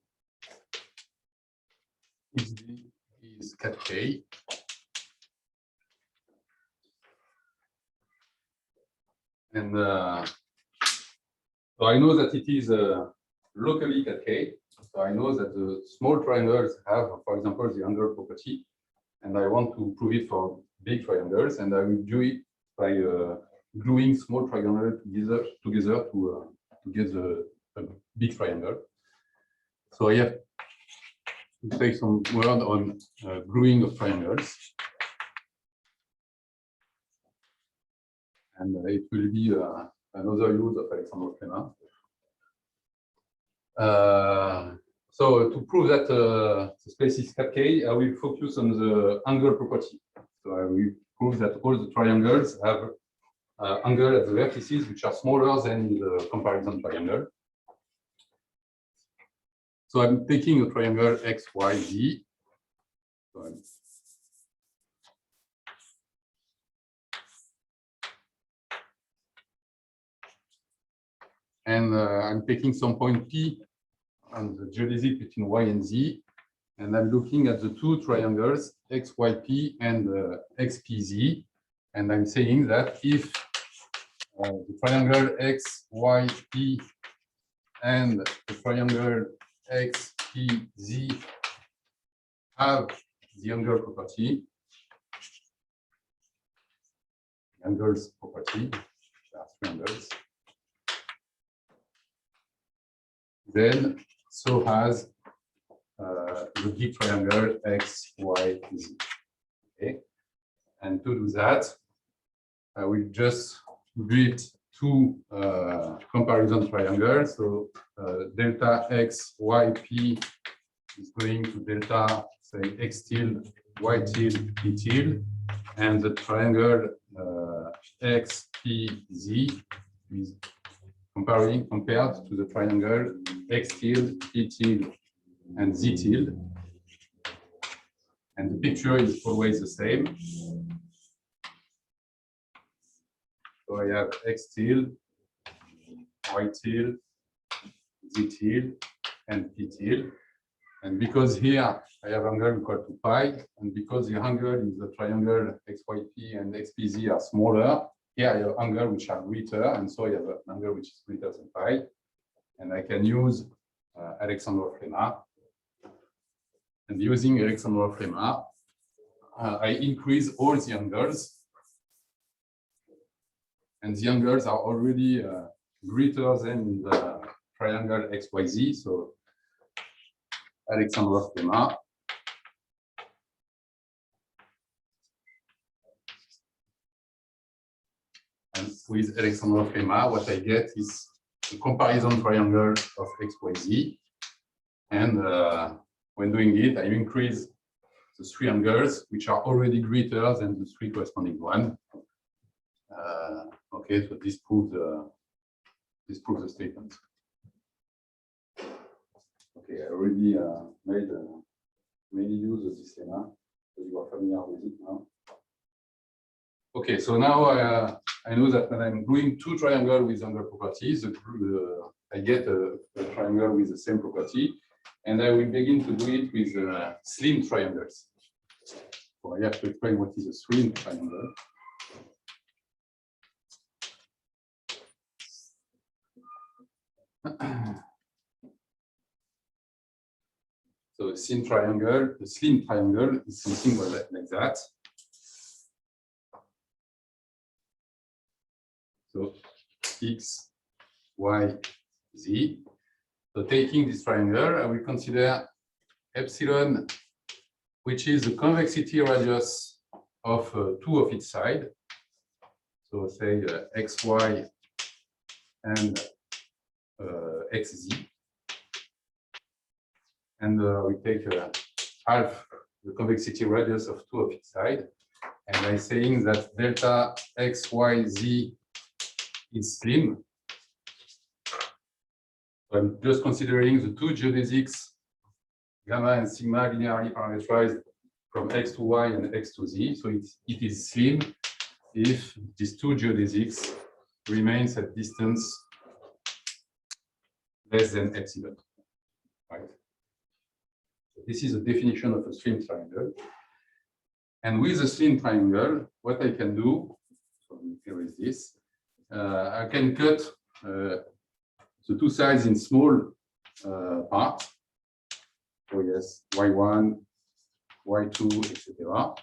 is K. And so I know that it is locally K. So I know that the small triangles have, for example, the angle property, and I want to prove it for big triangles, and I will do it by gluing small triangles together to get a big triangle. So I have to say some word on gluing of triangles. And it will be another use of Alexandre Fleming. So to prove that the space is K, I will focus on the angle property. So I will prove that all the triangles have angle at the vertices which are smaller than the comparison triangle. So I'm taking a triangle X, Y, Z. So and I'm taking some point P on the geodesic between Y and Z, and I'm looking at the two triangles XYP and XPZ, and I'm saying that if the triangle XYP and the triangle XPZ have the angle property, angles property, there are three angles, then so has the big triangle X, Y, Z. Okay, and to do that, I will just build two comparison triangles. So delta X, Y, P is going to delta, say, X tilde, Y tilde, P tilde, and the triangle X, P, Z is compared to the triangle X tilde, P tilde, and Z tilde. And the picture is always the same. So I have X tilde, Y tilde, Z tilde, and P tilde. And because here I have angle equal to pi, and because the angle in the triangle XYP and XPZ are smaller, here I have angle which are greater, and so I have an angle which is greater than pi. And I can use Alexandre Fleming. And using Alexandre Fleming, I increase all the angles. And the angles are already greater than the triangle XYZ. So Alexandrov lemma. And with Alexandrov lemma, what I get is a comparison triangle of XYZ. And when doing it, I increase the three angles, which are already greater than the three corresponding one. Okay, so this proves the statement. Okay, I already made many use of this lemma, so you are familiar with it now. Okay, so now I know that when I'm doing two triangles with angle properties, I get a triangle with the same property, and I will begin to do it with slim triangles. So I have to explain what is a slim triangle. So a slim triangle is something like that. So X, Y, Z. So taking this triangle, I will consider epsilon, which is the convexity radius of two of its sides. So say XY and XZ. And we take half the convexity radius of two of its sides. And by saying that delta XYZ is slim, so I'm just considering the two geodesics, gamma and sigma, linearly parameterized from X to Y and X to Z. So it is slim if these two geodesics remains at distance less than epsilon. Right? So this is a definition of a slim triangle. And with a slim triangle, what I can do, so here is this, I can cut the two sides in small parts. So yes, Y1, Y2, etc.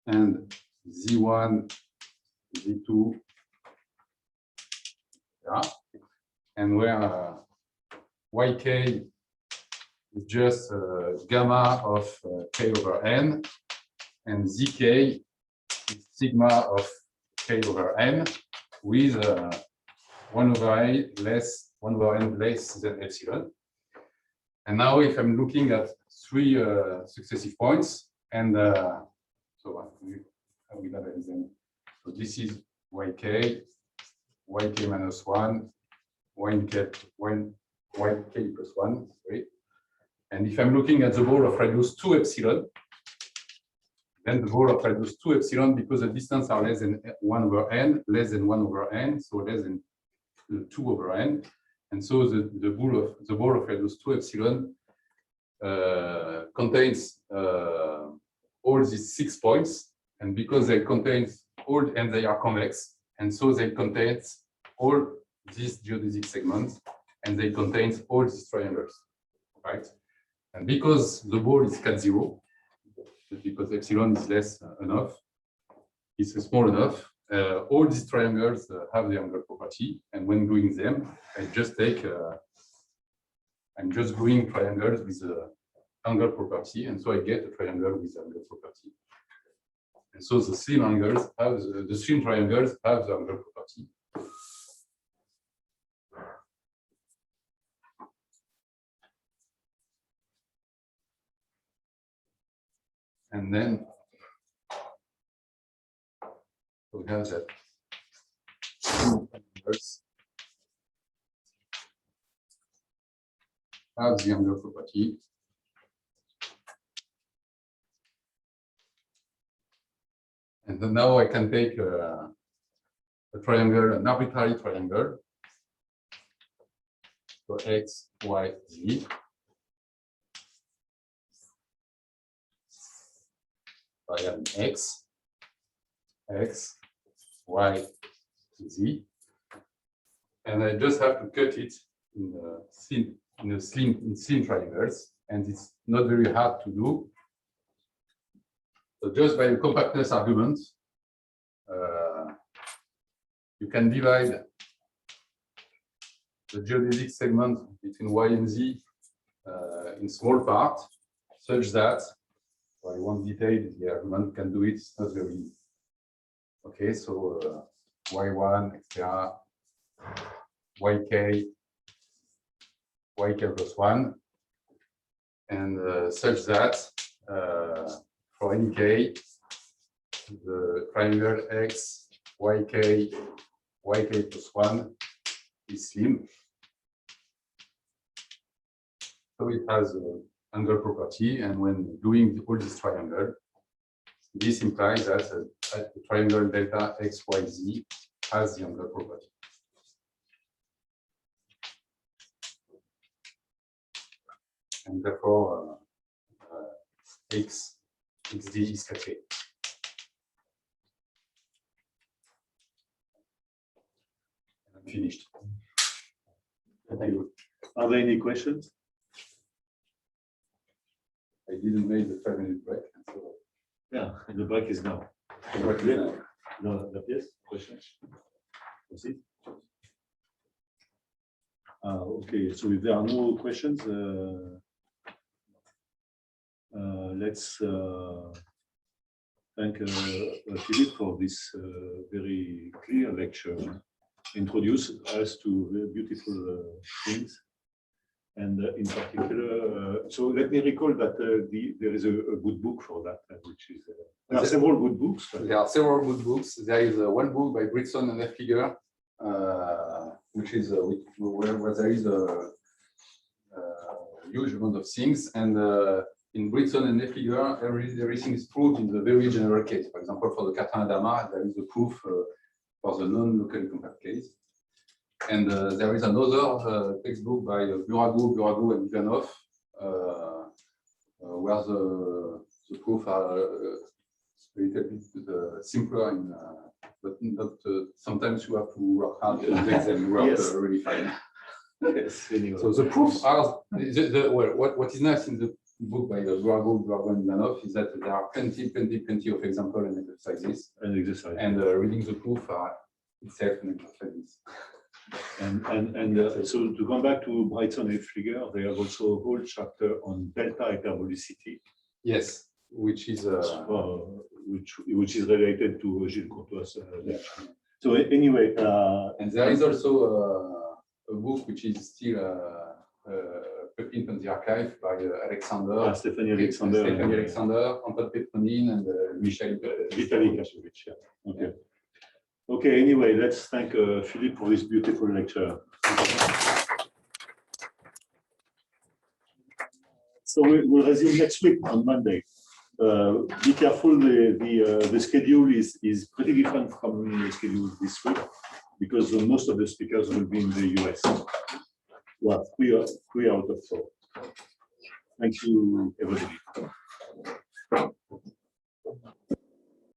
And Z1, Z2, yeah. And where YK is just gamma of K over N, and ZK is sigma of K over N with 1 over N less than epsilon. And now if I'm looking at three successive points, and so I will have them. So this is YK, YK minus 1, YK plus 1, sorry. And if I'm looking at the ball of radius 2 epsilon, then the ball of radius 2 epsilon, because the distance are less than 1 over n, less than 1 over n, so less than 2 over n. And so the ball of radius 2 epsilon contains all these 6 points, and because they contain all, and they are convex, and so they contain all these geodesic segments, and they contain all these triangles, right? And because the ball is cat 0, because epsilon is less enough, it's small enough, all these triangles have the angle property, and when doing them, I just take, I'm just drawing triangles with the angle property, and so I get a triangle with the angle property. And so the slim angles have the slim triangles have the angle property. And then we have that have the angle property. And then now I can take a triangle, an arbitrary triangle. So X, Y, Z. I have X, Y, Z, and I just have to cut it in slim triangles, and it's not very hard to do. So just by the compactness argument, you can divide the geodesic segment between Y and Z in small part, such that, well, I won't detail, the argument can do it, it's not very, okay, so Y1, etc., YK plus 1, and such that for any k, the triangle X, YK plus 1 is slim. So it has an angle property, and when doing all this triangle, this implies that the triangle delta XYZ has the angle property. And therefore, XD is K. I'm finished. Thank you. Are there any questions? I didn't make the 5-minute break. So Yeah, the break is now. No, yes, questions? Proceed. Okay, so if there are no questions, let's thank Philippe for this very clear lecture. Introduce us to very beautiful things. And in particular, so let me recall that there is a good book for that, which is there are several good books. there are several good books. There is one book by Britson and Figure, which is where there is a huge amount of things, and in Britson and Figure, everything is proved in the very general case. For example, for the Cartan-Hadamard, there is a proof for the non-locally compact case. And there is another textbook by Burago, and Ivanov, where the proof are a little bit simpler, but not. Sometimes you have to work hard to make them work Yes. really fine. Yes, anyway. So the proofs are well. What is nice in the book by Burago, and Ivanov is that there are plenty of examples and exercises, An exercise. and reading the proof are itself an exercise. And so to come back to Britson and Figure, they have also a whole chapter on delta hyperbolicity, Yes, which is which is related to Gilles Courtois' lecture. So anyway, and there is also a book which is still published on the archive by Alexander, Stephanie Alexander, Anton Petronin, and Michel Vitaly Kashevich. Yeah. Okay. Okay. Anyway, let's thank Philippe for this beautiful lecture. So we'll resume next week on Monday. Be careful. The schedule is pretty different from the schedule this week because most of the speakers will be in the US. Well, 3 out of 4. Thank you, everybody.